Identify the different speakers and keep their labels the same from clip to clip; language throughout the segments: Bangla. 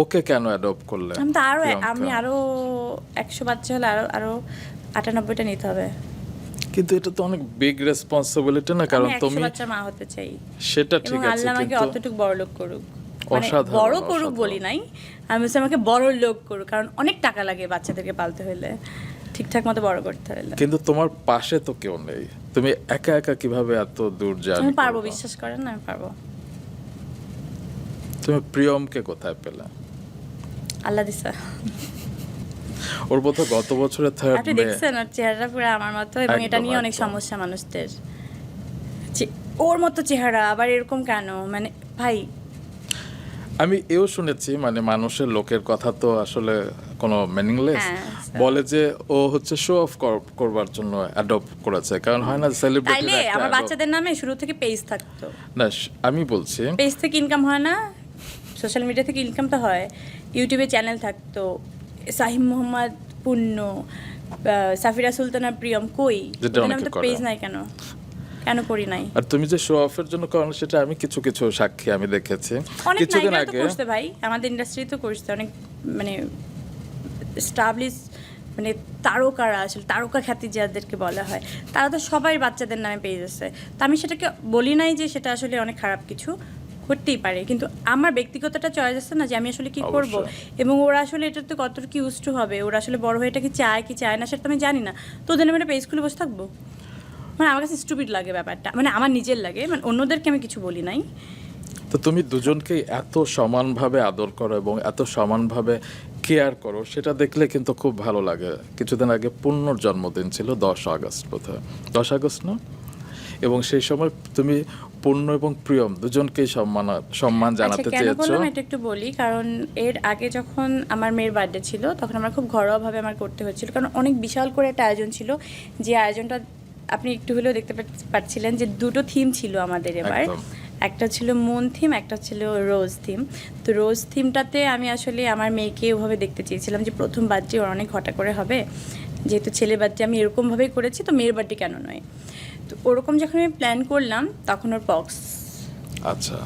Speaker 1: ওকে কেন অ্যাডপ্ট করলে?
Speaker 2: আমি আরো 100 বাচ্চা হলে আরো 98টা নিতে হবে।
Speaker 1: কিন্তু এটা তো অনেক বিগ রেসপন্সিবিলিটি না, কারণ
Speaker 2: আমি 100
Speaker 1: তুমি
Speaker 2: বাচ্চার মা হতে চাই।
Speaker 1: সেটা ঠিক
Speaker 2: এবং
Speaker 1: আছে,
Speaker 2: আল্লাহ আমাকে
Speaker 1: কিন্তু
Speaker 2: অতটুকু বড়লোক করুক, মানে
Speaker 1: অসাধারণ,
Speaker 2: বড় করুক
Speaker 1: অসাধারণ।
Speaker 2: বলি নাই, আমি বলছি আমাকে বড় লোক করুক, কারণ অনেক টাকা লাগে বাচ্চাদেরকে পালতে হলে, ঠিকঠাক মতো বড় করতে হলে।
Speaker 1: কিন্তু তোমার পাশে তো কেউ নেই, তুমি একা একা কিভাবে এত দূর
Speaker 2: আমি
Speaker 1: জার্নি
Speaker 2: পারবো,
Speaker 1: করবে?
Speaker 2: বিশ্বাস করেন না, আমি পারবো।
Speaker 1: তুমি প্রিয়মকে কোথায় পেলে?
Speaker 2: আল্লাহ দিছে।
Speaker 1: ওর বোধ গত বছরের থার্ড
Speaker 2: আপনি
Speaker 1: মে।
Speaker 2: দেখছেন ওর চেহারা পুরো আমার মতো, এবং এটা
Speaker 1: একদম,
Speaker 2: নিয়ে অনেক
Speaker 1: একদম।
Speaker 2: সমস্যা মানুষদের, যে ওর মতো চেহারা আবার এরকম কেন, মানে ভাই।
Speaker 1: আমি এও শুনেছি, মানে মানুষের লোকের কথা তো আসলে কোনো মিনিংলেস,
Speaker 2: হ্যাঁ,
Speaker 1: বলে যে ও হচ্ছে শো অফ করবার জন্য অ্যাডপ্ট করেছে, কারণ হয় না সেলিব্রিটি।
Speaker 2: তাইলে আমার বাচ্চাদের নামে শুরু থেকে পেজ থাকতো।
Speaker 1: না, আমি বলছি
Speaker 2: পেজ থেকে ইনকাম হয় না, সোশ্যাল মিডিয়া থেকে ইনকাম তো হয়, ইউটিউবে চ্যানেল থাকতো, সাহিম মোহাম্মদ পূর্ণ, সাফিরা সুলতানা প্রিয়ম, কই
Speaker 1: যেটা
Speaker 2: ওদের
Speaker 1: অনেকে
Speaker 2: নামে তো
Speaker 1: করে।
Speaker 2: পেজ নাই কেন, কেন করি নাই?
Speaker 1: আর তুমি যে শো অফের জন্য করো সেটা আমি কিছু কিছু সাক্ষী আমি দেখেছি
Speaker 2: অনেক
Speaker 1: কিছুদিন
Speaker 2: নায়িকা তো
Speaker 1: আগে।
Speaker 2: করছে ভাই, আমাদের ইন্ডাস্ট্রি তো করছে অনেক, মানে স্টাবলিশ, মানে তারকারা, আসলে তারকা খ্যাতি যাদেরকে বলা হয়, তারা তো সবাই বাচ্চাদের নামে পেজ আছে। তো আমি সেটাকে বলি নাই যে সেটা আসলে অনেক খারাপ কিছু, করতেই পারে, কিন্তু আমার ব্যক্তিগতটা চয়েস আছে না, যে আমি আসলে কি করব,
Speaker 1: অবশ্যই।
Speaker 2: এবং ওরা আসলে এটাতে কতটুকু ইউজ টু হবে, ওরা আসলে বড় হয়ে এটা কি চায় না সেটা তো আমি জানি না। তো ওদের নামে একটা পেজ খুলে বসে থাকবো, মানে আমার কাছে স্টুপিড লাগে ব্যাপারটা, মানে আমার নিজের লাগে, মানে অন্যদেরকে আমি কিছু বলি নাই।
Speaker 1: তো তুমি দুজনকেই এত সমানভাবে আদর করো এবং এত সমানভাবে কেয়ার করো, সেটা দেখলে কিন্তু খুব ভালো লাগে। কিছুদিন আগে পূর্ণর জন্মদিন ছিল, 10 আগস্ট বোধহয়, 10 আগস্ট না? এবং সেই সময় তুমি পূর্ণ এবং প্রিয়ম দুজনকেই সম্মান জানাতে
Speaker 2: আচ্ছা, কেন
Speaker 1: চেয়েছো।
Speaker 2: বললাম এটা একটু বলি, কারণ এর আগে যখন আমার মেয়ের বার্থডে ছিল তখন আমরা খুব ঘরোয়াভাবে আমার করতে হচ্ছিল, কারণ অনেক বিশাল করে একটা আয়োজন ছিল, যে আয়োজনটা আপনি একটু হলেও দেখতে পাচ্ছিলেন যে দুটো থিম ছিল আমাদের এবার।
Speaker 1: একদম।
Speaker 2: একটা ছিল মুন থিম, একটা ছিল রোজ থিম। তো রোজ থিমটাতে আমি আসলে আমার মেয়েকে ওভাবে দেখতে চেয়েছিলাম যে প্রথম বার্থডে ওর অনেক ঘটা করে হবে, যেহেতু ছেলের বার্থডে আমি এরকমভাবেই করেছি, তো মেয়ের বার্থডে কেন নয়। তো ওরকম যখন আমি প্ল্যান করলাম তখন ওর পক্স
Speaker 1: আচ্ছা।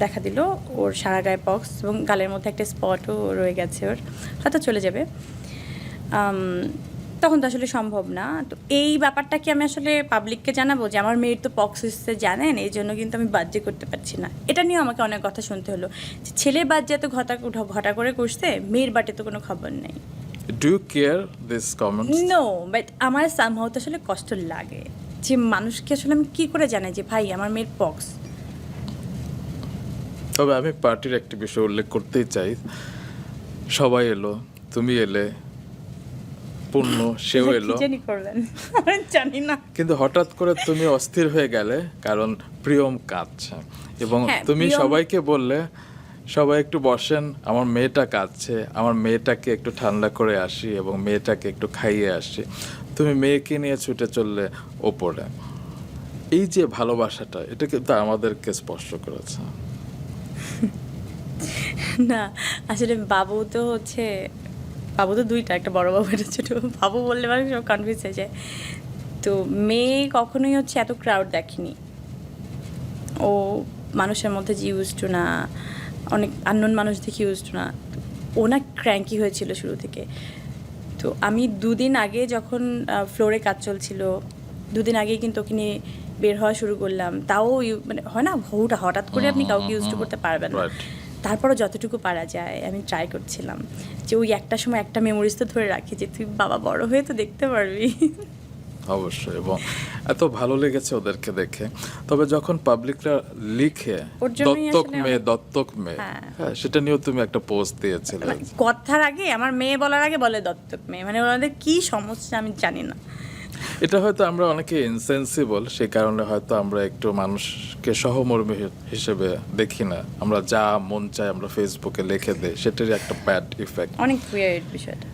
Speaker 2: দেখা দিল, ওর সারা গায়ে পক্স, এবং গালের মধ্যে একটা স্পটও রয়ে গেছে, ওর হয়তো চলে যাবে। তখন তো আসলে সম্ভব না। তো এই ব্যাপারটা কি আমি আসলে পাবলিককে জানাবো যে আমার মেয়ের তো পক্স হচ্ছে জানেন, এই জন্য কিন্তু আমি বার্থডে করতে পারছি না? এটা নিয়েও আমাকে অনেক কথা শুনতে হলো, যে ছেলের বার্থডে তো ঘটা করে করছে, মেয়ের বার্থডে তো কোনো খবর নেই।
Speaker 1: Do you care this comments?
Speaker 2: No, but আমার সামহাও তো আসলে কষ্ট লাগে, যে মানুষকে আসলে আমি কী করে জানাই যে ভাই আমার মেয়ের পক্স।
Speaker 1: তবে আমি পার্টির একটি বিষয় উল্লেখ করতেই চাই। সবাই এলো, তুমি এলে, পূর্ণ সেও এলো,
Speaker 2: জানি করলেন জানি না।
Speaker 1: কিন্তু হঠাৎ করে তুমি অস্থির হয়ে গেলে কারণ প্রিয়ম কাঁদছে, এবং
Speaker 2: হ্যাঁ,
Speaker 1: তুমি
Speaker 2: প্রিয়ম-
Speaker 1: সবাইকে বললে সবাই একটু বসেন, আমার মেয়েটা কাঁদছে, আমার মেয়েটাকে একটু ঠান্ডা করে আসি এবং মেয়েটাকে একটু খাইয়ে আসি। তুমি মেয়েকে নিয়ে ছুটে চললে ওপরে। এই যে ভালোবাসাটা, এটা কিন্তু আমাদেরকে স্পর্শ করেছে।
Speaker 2: না, আসলে বাবু তো হচ্ছে, বাবু তো দুইটা, একটা বড় বাবু একটা ছোটো বাবু, বললে মানে সব কনফিউজ হয়ে যায়। তো মেয়ে কখনোই হচ্ছে এত ক্রাউড দেখেনি, ও মানুষের মধ্যে যে ইউজ টু না, অনেক আননোন মানুষ দেখে ইউজ টু না, ও না ক্র্যাঙ্কি হয়েছিল শুরু থেকে। তো আমি দুদিন আগে যখন ফ্লোরে কাজ চলছিল, দুদিন আগেই কিন্তু ওকে নিয়ে বের হওয়া শুরু করলাম, তাও মানে হয় না হঠাৎ করে আপনি কাউকে ইউজ টু করতে পারবেন না, তারপরও যতটুকু পারা যায় আমি ট্রাই করছিলাম, যে ওই একটা সময় একটা মেমোরিজ তো ধরে রাখি, যে তুই বাবা বড় হয়ে তো দেখতে পারবি।
Speaker 1: অবশ্যই, এবং এত ভালো লেগেছে ওদেরকে দেখে। তবে যখন পাবলিকরা লিখে
Speaker 2: ওর জন্যই
Speaker 1: দত্তক
Speaker 2: আসলে
Speaker 1: মেয়ে দত্তক মেয়ে,
Speaker 2: হ্যাঁ।
Speaker 1: হ্যাঁ, সেটা নিয়েও তুমি একটা পোস্ট দিয়েছিলে।
Speaker 2: মানে কথার আগে আমার মেয়ে বলার আগে বলে দত্তক মেয়ে, মানে ওনাদের কি সমস্যা আমি জানি না।
Speaker 1: এটা হয়তো আমরা অনেকে ইনসেন্সিবল, সেই কারণে হয়তো আমরা একটু মানুষকে সহমর্মী হিসেবে দেখি না, আমরা যা মন চায় আমরা ফেসবুকে লিখে দেই, সেটারই একটা ব্যাড ইফেক্ট।
Speaker 2: অনেক উইয়ার্ড বিষয়টা।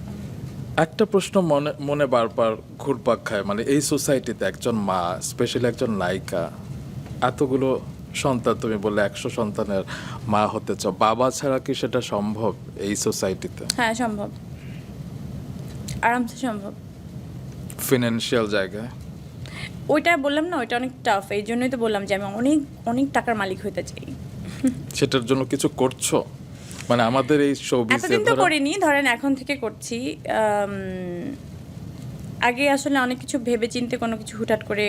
Speaker 1: একটা প্রশ্ন মনে মনে বারবার ঘুরপাক খায়, মানে এই সোসাইটিতে একজন মা, স্পেশালি একজন নায়িকা, এতগুলো সন্তান, তুমি বললে 100 সন্তানের মা হতে চাও, বাবা ছাড়া কি সেটা সম্ভব এই সোসাইটিতে?
Speaker 2: হ্যাঁ, সম্ভব, আরামসে সম্ভব।
Speaker 1: ফিনান্সিয়াল জায়গায়
Speaker 2: ওইটা বললাম না, ওইটা অনেক টাফ, এই জন্যই তো বললাম যে আমি অনেক অনেক টাকার মালিক হতে চাই।
Speaker 1: সেটার জন্য কিছু করছো? মানে আমাদের এই শোবিজে
Speaker 2: এতদিন তো করিনি, ধরেন এখন থেকে করছি। আগে আসলে অনেক কিছু ভেবে চিন্তে কোনো কিছু হুটহাট করে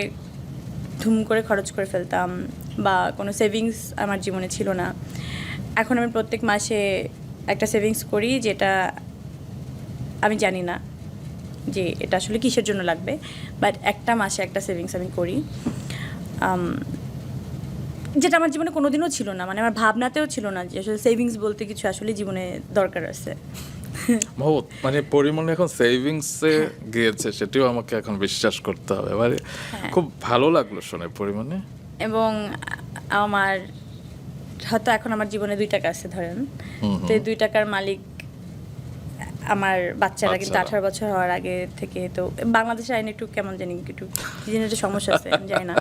Speaker 2: ধুম করে খরচ করে ফেলতাম, বা কোনো সেভিংস আমার জীবনে ছিল না। এখন আমি প্রত্যেক মাসে একটা সেভিংস করি, যেটা আমি জানি না যে এটা আসলে কিসের জন্য লাগবে, বাট একটা মাসে একটা সেভিংস আমি করি, যেটা আমার জীবনে কোনোদিনও ছিল না, মানে আমার ভাবনাতেও ছিল না যে আসলে সেভিংস বলতে কিছু আসলে জীবনে দরকার আছে।
Speaker 1: মহৎ, মানে পরিমণি এখন সেভিংসে গিয়েছে, সেটিও আমাকে এখন বিশ্বাস করতে হবে। মানে খুব ভালো লাগলো শুনে পরিমণি।
Speaker 2: এবং আমার হয়তো এখন আমার জীবনে 2 টাকা আছে ধরেন, তো এই 2 টাকার মালিক আমার বাচ্চারা, কিন্তু 18 বছর হওয়ার আগে থেকে। তো বাংলাদেশের আইন একটু কেমন জানি, একটু কি জানি একটা সমস্যা আছে, আমি জানি না।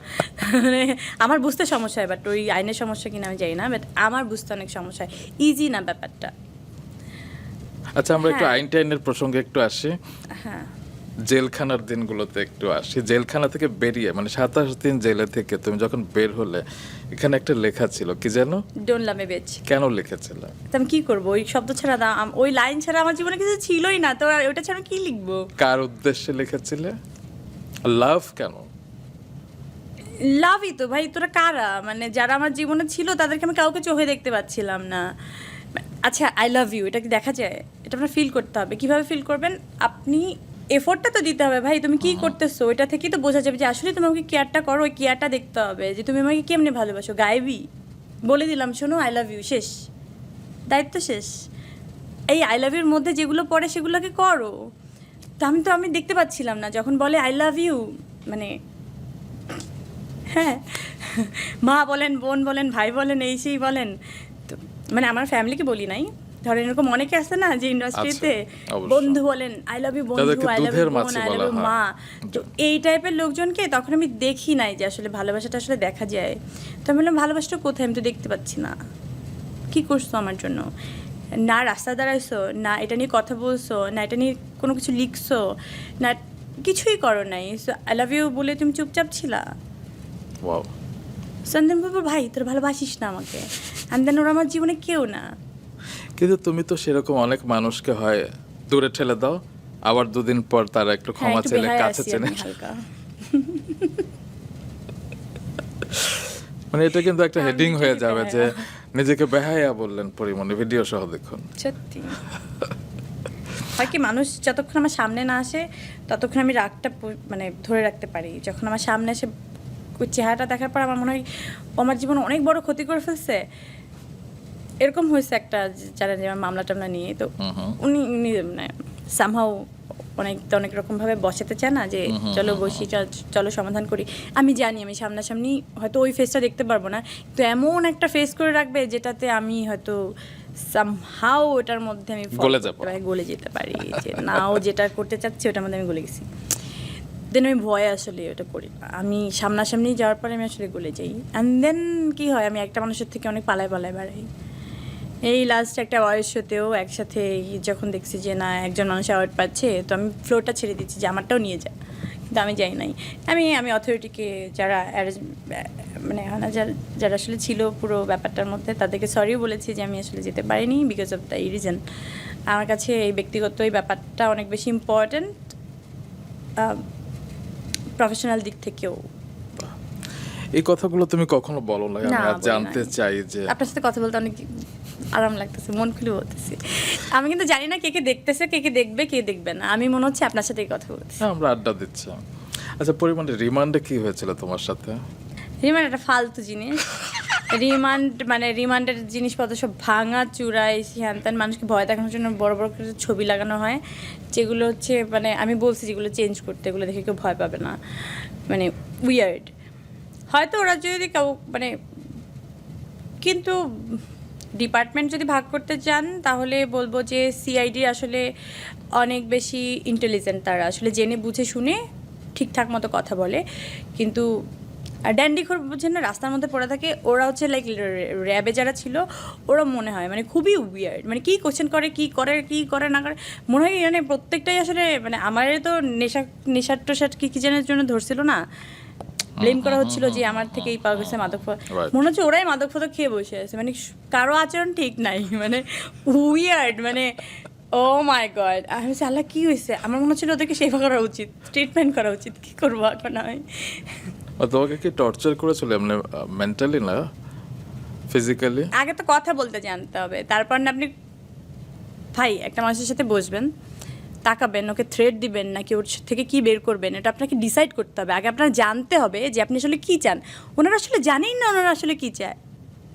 Speaker 2: মানে আমার বুঝতে সমস্যা হয়, বাট ওই আইনের সমস্যা কিনা আমি জানি না, বাট আমার বুঝতে অনেক সমস্যা হয়, ইজি না ব্যাপারটা।
Speaker 1: আচ্ছা, আমরা একটু আইন টাইনের প্রসঙ্গে একটু আসি।
Speaker 2: হ্যাঁ,
Speaker 1: জেলখানার দিনগুলোতে একটু আসি। জেলখানা থেকে বেরিয়ে, মানে 27 দিন জেলে থেকে তুমি যখন বের হলে, এখানে একটা লেখা ছিল, কি যেন?
Speaker 2: Don't love me beach.
Speaker 1: কেন লিখেছিল?
Speaker 2: তো আমি কি করবো, ওই শব্দ ছাড়া, ওই লাইন ছাড়া আমার জীবনে কিছু ছিলই না, তো ওটা ছাড়া কি লিখবো?
Speaker 1: কার উদ্দেশ্যে লিখেছিলে? লাভ কেন?
Speaker 2: লাভই তো ভাই, তোরা কারা? মানে যারা আমার জীবনে ছিল তাদেরকে আমি কাউকে চোখে দেখতে পাচ্ছিলাম না। আচ্ছা, আই লাভ ইউ, এটা কি দেখা যায়? এটা আপনার ফিল করতে হবে। কিভাবে ফিল করবেন? আপনি এফোর্টটা তো দিতে হবে ভাই, তুমি কি করতেছো এটা থেকেই তো বোঝা যাবে যে আসলে তুমি আমাকে কেয়ারটা করো। ওই কেয়ারটা দেখতে হবে যে তুমি আমাকে কেমনে ভালোবাসো। গায়েবি বলে দিলাম, শোনো আই লাভ ইউ, শেষ, দায়িত্ব শেষ। এই আই লাভ ইউর মধ্যে যেগুলো পড়ে সেগুলোকে করো। তো আমি দেখতে পাচ্ছিলাম না যখন বলে আই লাভ ইউ, মানে হ্যাঁ, মা বলেন, বোন বলেন, ভাই বলেন, এই সেই বলেন, তো মানে আমার ফ্যামিলিকে বলি নাই, ধরেন এরকম অনেকে আছে না যে ইন্ডাস্ট্রিতে
Speaker 1: অবশ্যই।
Speaker 2: বন্ধু বলেন আই লাভ ইউ, বন্ধু
Speaker 1: তাদেরকে
Speaker 2: আই লাভ
Speaker 1: দুধের
Speaker 2: ইউ, বোন
Speaker 1: মাছি
Speaker 2: আই লাভ
Speaker 1: বলা
Speaker 2: ইউ,
Speaker 1: হয়।
Speaker 2: মা। তো এই টাইপের লোকজনকে তখন আমি দেখি নাই যে আসলে ভালোবাসাটা আসলে দেখা যায়। তো আমি বললাম ভালোবাসাটা কোথায়, আমি তো দেখতে পাচ্ছি না। কি করছো আমার জন্য? না রাস্তা দাঁড়াইছো, না এটা নিয়ে কথা বলছো, না এটা নিয়ে কোনো কিছু লিখছো, না কিছুই করো নাই। আই লাভ ইউ বলে তুমি চুপচাপ ছিলা।
Speaker 1: ওয়াও।
Speaker 2: সন্দেহ বলবো ভাই তোর ভালোবাসিস না আমাকে, অ্যান্ড দেন ওরা আমার জীবনে কেউ না।
Speaker 1: কিন্তু তুমি তো সেরকম অনেক মানুষকে হয় দূরে ঠেলে দাও, আবার 2 দিন পর তারা একটু
Speaker 2: হ্যাঁ,
Speaker 1: ক্ষমা
Speaker 2: একটু
Speaker 1: চেলে
Speaker 2: বেহায়া
Speaker 1: কাছে
Speaker 2: আছি
Speaker 1: চেনে।
Speaker 2: আমি হালকা।
Speaker 1: মানে এটা কিন্তু একটা হেডিং হয়ে
Speaker 2: নিজেকে
Speaker 1: যাবে যে
Speaker 2: বেহায়া।
Speaker 1: নিজেকে বেহায়া বললেন পরিমণি, ভিডিও সহ দেখুন।
Speaker 2: সত্যি হয় কি, মানুষ যতক্ষণ আমার সামনে না আসে ততক্ষণ আমি রাগটা মানে ধরে রাখতে পারি। যখন আমার সামনে এসে ওই চেহারাটা দেখার পর আমার মনে হয় ও আমার জীবনে অনেক বড় ক্ষতি করে ফেলছে। এরকম হয়েছে একটা, যারা যেমন মামলা টামলা নিয়ে, তো উনি মানে সামহাও অনেক রকমভাবে বসাতে চায় না যে চলো বসি, চলো সমাধান করি। আমি জানি আমি সামনাসামনি হয়তো ওই ফেসটা দেখতে পারবো না, তো এমন একটা ফেস করে রাখবে যেটাতে আমি হয়তো সামহাও ওটার মধ্যে আমি গলে যেতে পারি, যে নাও যেটা করতে চাচ্ছি ওটার মধ্যে আমি গলে গেছি। দেন আমি ভয়ে আসলে ওটা করি না। আমি সামনাসামনি যাওয়ার পরে আমি আসলে গলে যাই, অ্যান্ড দেন কী হয়, আমি একটা মানুষের থেকে অনেক পালায় বাড়াই। এই লাস্ট একটা অ্যাওয়ার্ড শোতেও একসাথে যখন দেখছি যে না একজন মানুষ অ্যাওয়ার্ড পাচ্ছে, তো আমি ফ্লোরটা ছেড়ে দিচ্ছি যে আমারটাও নিয়ে যা, কিন্তু আমি যাই নাই। আমি অথরিটিকে যারা মানে যারা আসলে ছিল পুরো ব্যাপারটার মধ্যে, তাদেরকে সরিও বলেছি যে আমি আসলে যেতে পারিনি বিকজ অফ দ্য রিজন। আমার কাছে এই ব্যক্তিগত এই ব্যাপারটা অনেক বেশি ইম্পর্ট্যান্ট, প্রফেশনাল দিক থেকেও।
Speaker 1: এই কথাগুলো তুমি কখনো বলো না, আমি আর জানতে চাই যে
Speaker 2: আপনার সাথে কথা বলতে অনেক আরাম লাগতেছে, মন খুলে বলতেছি। আমি কিন্তু জানি না কে কে দেখতেছে, কে কে দেখবে, কে দেখবে না। আমি মনে হচ্ছে আপনার সাথেই কথা বলতেছি।
Speaker 1: আমরা আড্ডা দিচ্ছি। আচ্ছা পরিমাণে রিমান্ডে কি হয়েছিল তোমার সাথে?
Speaker 2: রিমান্ড একটা ফালতু জিনিস। রিমান্ডের জিনিসপত্র সব ভাঙা চূড়ায়, হ্যান মানুষকে ভয় দেখানোর জন্য বড় বড় করে ছবি লাগানো হয়, যেগুলো হচ্ছে মানে আমি বলছি যেগুলো চেঞ্জ করতে, এগুলো দেখে কেউ ভয় পাবে না, মানে উইয়ার্ড। হয়তো ওরা যদি কেউ মানে, কিন্তু ডিপার্টমেন্ট যদি ভাগ করতে চান তাহলে বলবো যে সিআইডি আসলে অনেক বেশি ইন্টেলিজেন্ট, তারা আসলে জেনে বুঝে শুনে ঠিকঠাক মতো কথা বলে। কিন্তু ড্যান্ডিখোর যেন রাস্তার মধ্যে পড়ে থাকে, ওরা হচ্ছে লাইক র্যাবে যারা ছিল ওরা মনে হয় মানে খুবই উইয়ার্ড, মানে কী কোশ্চেন করে, কী করে না করে, মনে হয় মানে প্রত্যেকটাই আসলে মানে আমার তো নেশার টোশার কী যেনের জন্য ধরছিল না, ব্লেম করা হচ্ছিল যে আমার থেকে এই পাওয়া গেছে মাদক
Speaker 1: Right.
Speaker 2: মনে হচ্ছে ওরাই মাদক ফাদক খেয়ে বসে আছে, মানে কারো আচরণ ঠিক নাই, মানে উইয়ার্ড, মানে ও মাই গড। আমি বলছি আল্লাহ কি হয়েছে, আমার মনে হচ্ছিল ওদেরকে সেবা করা উচিত, ট্রিটমেন্ট করা উচিত, কি করবো এখন আমি।
Speaker 1: আর তোমাকে কি টর্চার করেছিল এমনি মেন্টালি না ফিজিক্যালি?
Speaker 2: আগে তো কথা বলতে জানতে হবে, তারপর না আপনি ভাই একটা মানুষের সাথে বসবেন, তাকাবেন, ওকে থ্রেট দিবেন নাকি ওর থেকে কি বের করবেন, এটা আপনাকে ডিসাইড করতে হবে। আগে আপনার জানতে হবে যে আপনি আসলে কী চান। ওনারা আসলে জানেই না ওনারা আসলে কী চায়,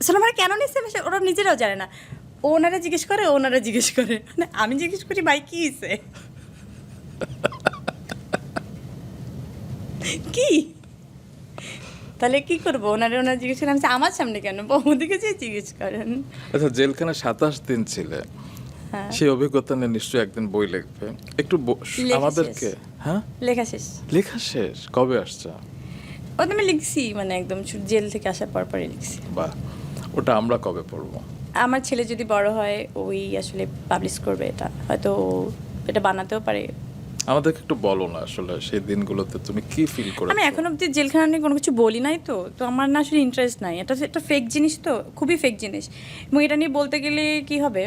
Speaker 2: আসলে আমরা কেন নিচ্ছে ওরা নিজেরাও জানে না। ওনারা জিজ্ঞেস করে, ওনারা জিজ্ঞেস করে, মানে আমি জিজ্ঞেস করি ভাই কী হয়েছে কি, তাহলে কি করবো? ওনারা জিজ্ঞেস করেন, আমি বলছি, আমার সামনে কেন, বৌদিকে যে জিজ্ঞেস করেন।
Speaker 1: আচ্ছা, জেলখানা 27 দিন ছিলে,
Speaker 2: হ্যাঁ,
Speaker 1: সেই অভিজ্ঞতা নিয়ে নিশ্চয়ই একদিন বই লিখবে। একটু
Speaker 2: লেখা
Speaker 1: আমাদেরকে।
Speaker 2: শেষ।
Speaker 1: হ্যাঁ,
Speaker 2: লেখা শেষ।
Speaker 1: লেখা শেষ? কবে আসছে?
Speaker 2: ওটা আমি লিখছি, মানে একদম জেল থেকে আসার পর পরে লিখছি।
Speaker 1: বাহ, ওটা আমরা কবে পড়বো?
Speaker 2: আমার ছেলে যদি বড় হয় ওই আসলে পাবলিশ করবে, এটা হয়তো এটা বানাতেও পারে।
Speaker 1: আমাদেরকে একটু বলো না আসলে সেই দিনগুলোতে তুমি কি ফিল করেছো?
Speaker 2: আমি এখন অবধি জেলখানা নিয়ে কোনো কিছু বলি নাই, তো আমার না আসলে ইন্টারেস্ট নাই। এটা একটা ফেক জিনিস, তো খুবই ফেক জিনিস, এবং এটা নিয়ে বলতে গেলে কি হবে,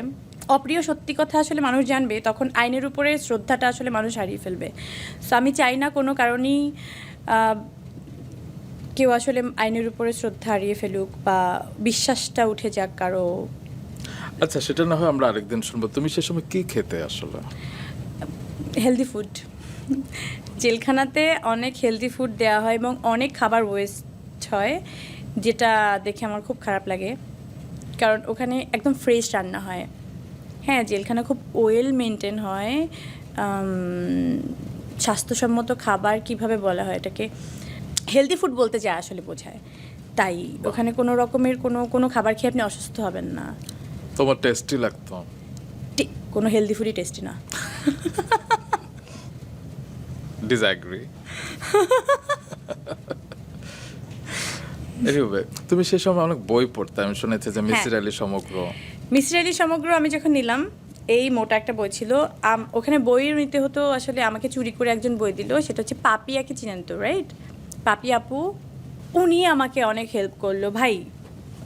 Speaker 2: অপ্রিয় সত্যি কথা আসলে মানুষ জানবে, তখন আইনের উপরে শ্রদ্ধাটা আসলে মানুষ হারিয়ে ফেলবে। সো আমি চাই না কোনো কারণেই কেউ আসলে আইনের উপরে শ্রদ্ধা হারিয়ে ফেলুক বা বিশ্বাসটা উঠে যাক কারো।
Speaker 1: আচ্ছা, সেটা না হয় আমরা আরেকদিন শুনবো। তুমি সে সময় কি খেতে আসলে?
Speaker 2: হেলদি ফুড, জেলখানাতে অনেক হেলদি ফুড দেওয়া হয় এবং অনেক খাবার ওয়েস্ট হয়, যেটা দেখে আমার খুব খারাপ লাগে, কারণ ওখানে একদম ফ্রেশ রান্না হয়। হ্যাঁ, জেলখানা খুব ওয়েল মেনটেন হয়, স্বাস্থ্যসম্মত খাবার কিভাবে বলা হয় এটাকে, হেলদি ফুড বলতে যা আসলে বোঝায়, তাই ওখানে কোনো রকমের কোনো খাবার খেয়ে আপনি অসুস্থ হবেন না।
Speaker 1: তোমার টেস্টি লাগতো?
Speaker 2: ঠিক, কোনো হেলদি ফুডই টেস্টি না।
Speaker 1: ডিসঅ্যাগ্রি। এনিওয়ে, তুমি সে সময় অনেক বই পড়তে, আমি শুনেছি যে মিসির আলী সমগ্র।
Speaker 2: মিসির আলী সমগ্র আমি যখন নিলাম, এই মোটা একটা বই ছিল, ওখানে বইয়ের নিতে হতো আসলে, আমাকে চুরি করে একজন বই দিল, সেটা হচ্ছে পাপিয়াকে চিনেন তো, রাইট? পাপি আপু, উনি আমাকে অনেক হেল্প করলো। ভাই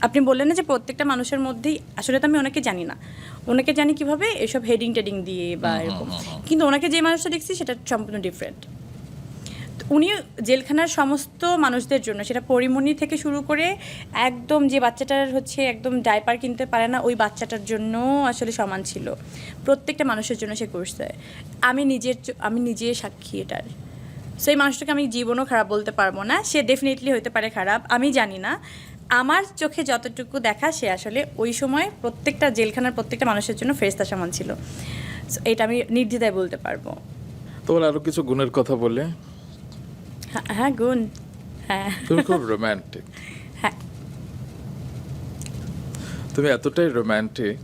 Speaker 2: আপনি বললেন না যে প্রত্যেকটা মানুষের মধ্যেই, আসলে তো আমি ওনাকে জানি না, ওনাকে জানি কিভাবে এসব হেডিং টেডিং দিয়ে বা এরকম, কিন্তু ওনাকে যে মানুষটা দেখছি সেটা সম্পূর্ণ ডিফারেন্ট। উনি জেলখানার সমস্ত মানুষদের জন্য, সেটা পরিমণি থেকে শুরু করে একদম যে বাচ্চাটার হচ্ছে একদম ডাইপার কিনতে পারে না ওই বাচ্চাটার জন্য আসলে সমান ছিল, প্রত্যেকটা মানুষের জন্য সে করছে। আমি নিজে সাক্ষী এটার। সেই মানুষটাকে আমি জীবনও খারাপ বলতে পারবো না, সে ডেফিনেটলি হতে পারে খারাপ, আমি জানি না, আমার চোখে যতটুকু দেখা সে আসলে ওই সময় প্রত্যেকটা জেলখানার প্রত্যেকটা মানুষের জন্য ফেরেশতা সমান ছিল। এটা আমি নির্দ্বিধায় বলতে পারবো।
Speaker 1: তোমার আরো কিছু গুণের কথা বলে।
Speaker 2: হ্যাঁ, গুণ, হ্যাঁ।
Speaker 1: তুমি খুব রোমান্টিক।
Speaker 2: হ্যাঁ,
Speaker 1: তুমি এতটাই রোমান্টিক,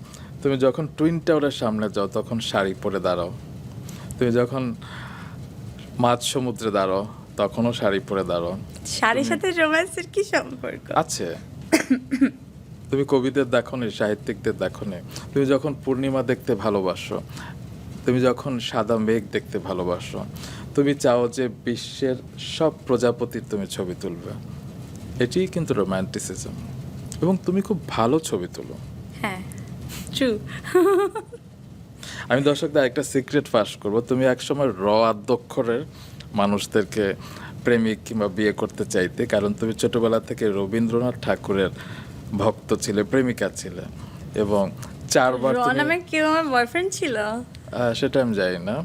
Speaker 1: তুমি যখন টুইন টাওয়ারের সামনে যাও তখন শাড়ি পরে দাঁড়াও, তুমি যখন মাঝ সমুদ্রে দাঁড়াও তখনও শাড়ি পরে দাঁড়াও।
Speaker 2: শাড়ির সাথে রোম্যান্সের কি সম্পর্ক
Speaker 1: আছে। তুমি কবিদের দেখোনি, সাহিত্যিকদের দেখোনি, তুমি যখন পূর্ণিমা দেখতে ভালোবাসো, তুমি যখন সাদা মেঘ দেখতে ভালোবাসো, তুমি চাও যে বিশ্বের সব প্রজাপতির তুমি ছবি তুলবে, এটিই কিন্তু রোম্যান্টিসিজম, এবং তুমি খুব ভালো ছবি তুলো।
Speaker 2: হ্যাঁ, ট্রু।
Speaker 1: আমি দর্শকদের একটা সিক্রেট ফাঁস করবো, তুমি একসময় আদ্যক্ষরের মানুষদেরকে প্রেমিক কিংবা বিয়ে করতে চাইতে, কারণ তুমি ছোটবেলা থেকে রবীন্দ্রনাথ ঠাকুরের ভক্ত ছিলে, প্রেমিকা ছিলে, এবং 4 বার তুমি
Speaker 2: নামে কেউ আমার বয়ফ্রেন্ড ছিল?
Speaker 1: সেটা আমি জানি না।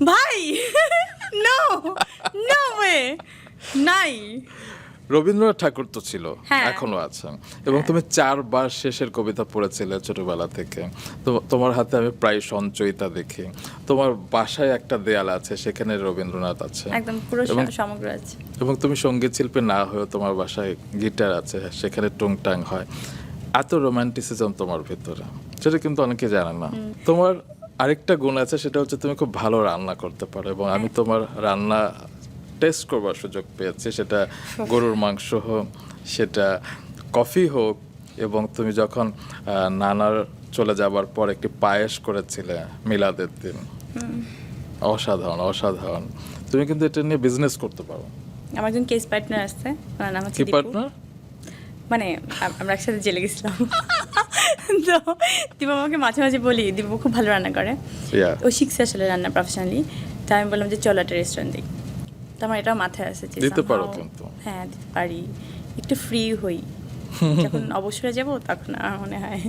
Speaker 2: ভাই নো, নো ওয়ে, নাই।
Speaker 1: রবীন্দ্রনাথ ঠাকুর তো ছিল,
Speaker 2: হ্যাঁ।
Speaker 1: এখনো আছেন, এবং তুমি 4 বার শেষের কবিতা পড়েছিলে ছোটবেলা থেকে। তো তোমার হাতে আমি প্রায় সঞ্চয়িতা দেখি, তোমার বাসায় একটা দেয়াল আছে সেখানে রবীন্দ্রনাথ আছে,
Speaker 2: একদম পুরো
Speaker 1: এবং-
Speaker 2: সমগ্র আছে।
Speaker 1: এবং তুমি সঙ্গীত শিল্পী না হয়েও তোমার বাসায় গিটার আছে, সেখানে টুংটাং হয়। এত রোমান্টিসিজম তোমার ভিতরে, সেটা কিন্তু অনেকে জানে না। তোমার আরেকটা গুণ আছে, সেটা হচ্ছে তুমি খুব ভালো রান্না করতে পারো, এবং আমি তোমার রান্না টেস্ট করবার সুযোগ পেয়েছি, সেটা গরুর মাংস হোক, সেটা কফি হোক, এবং তুমি যখন নানার চলে যাবার পর একটি পায়েস করেছিলে মিলাদের দিন, অসাধারণ অসাধারণ। তুমি কিন্তু এটা নিয়ে বিজনেস করতে পারো।
Speaker 2: আমার একজন কেস পার্টনার আছে, ওনার নাম হচ্ছে
Speaker 1: কি
Speaker 2: দীপু।
Speaker 1: পার্টনার?
Speaker 2: মানে আমরা একসাথে জেলে গেছিলাম। তো দীপু আমাকে মাঝে মাঝে বলি, দীপু খুব ভালো রান্না করে,
Speaker 1: Yeah.
Speaker 2: ও শিখছে আসলে রান্না প্রফেশনালি। তো আমি বললাম যে চলো একটা রেস্টুরেন্ট দিই। তো আমার এটাও মাথায় আছে যে
Speaker 1: দিতে পারো
Speaker 2: somehow-
Speaker 1: কিন্তু।
Speaker 2: হ্যাঁ দিতে পারি, একটু ফ্রি হই। যখন অবসরে যাব তখন আমার মনে হয়।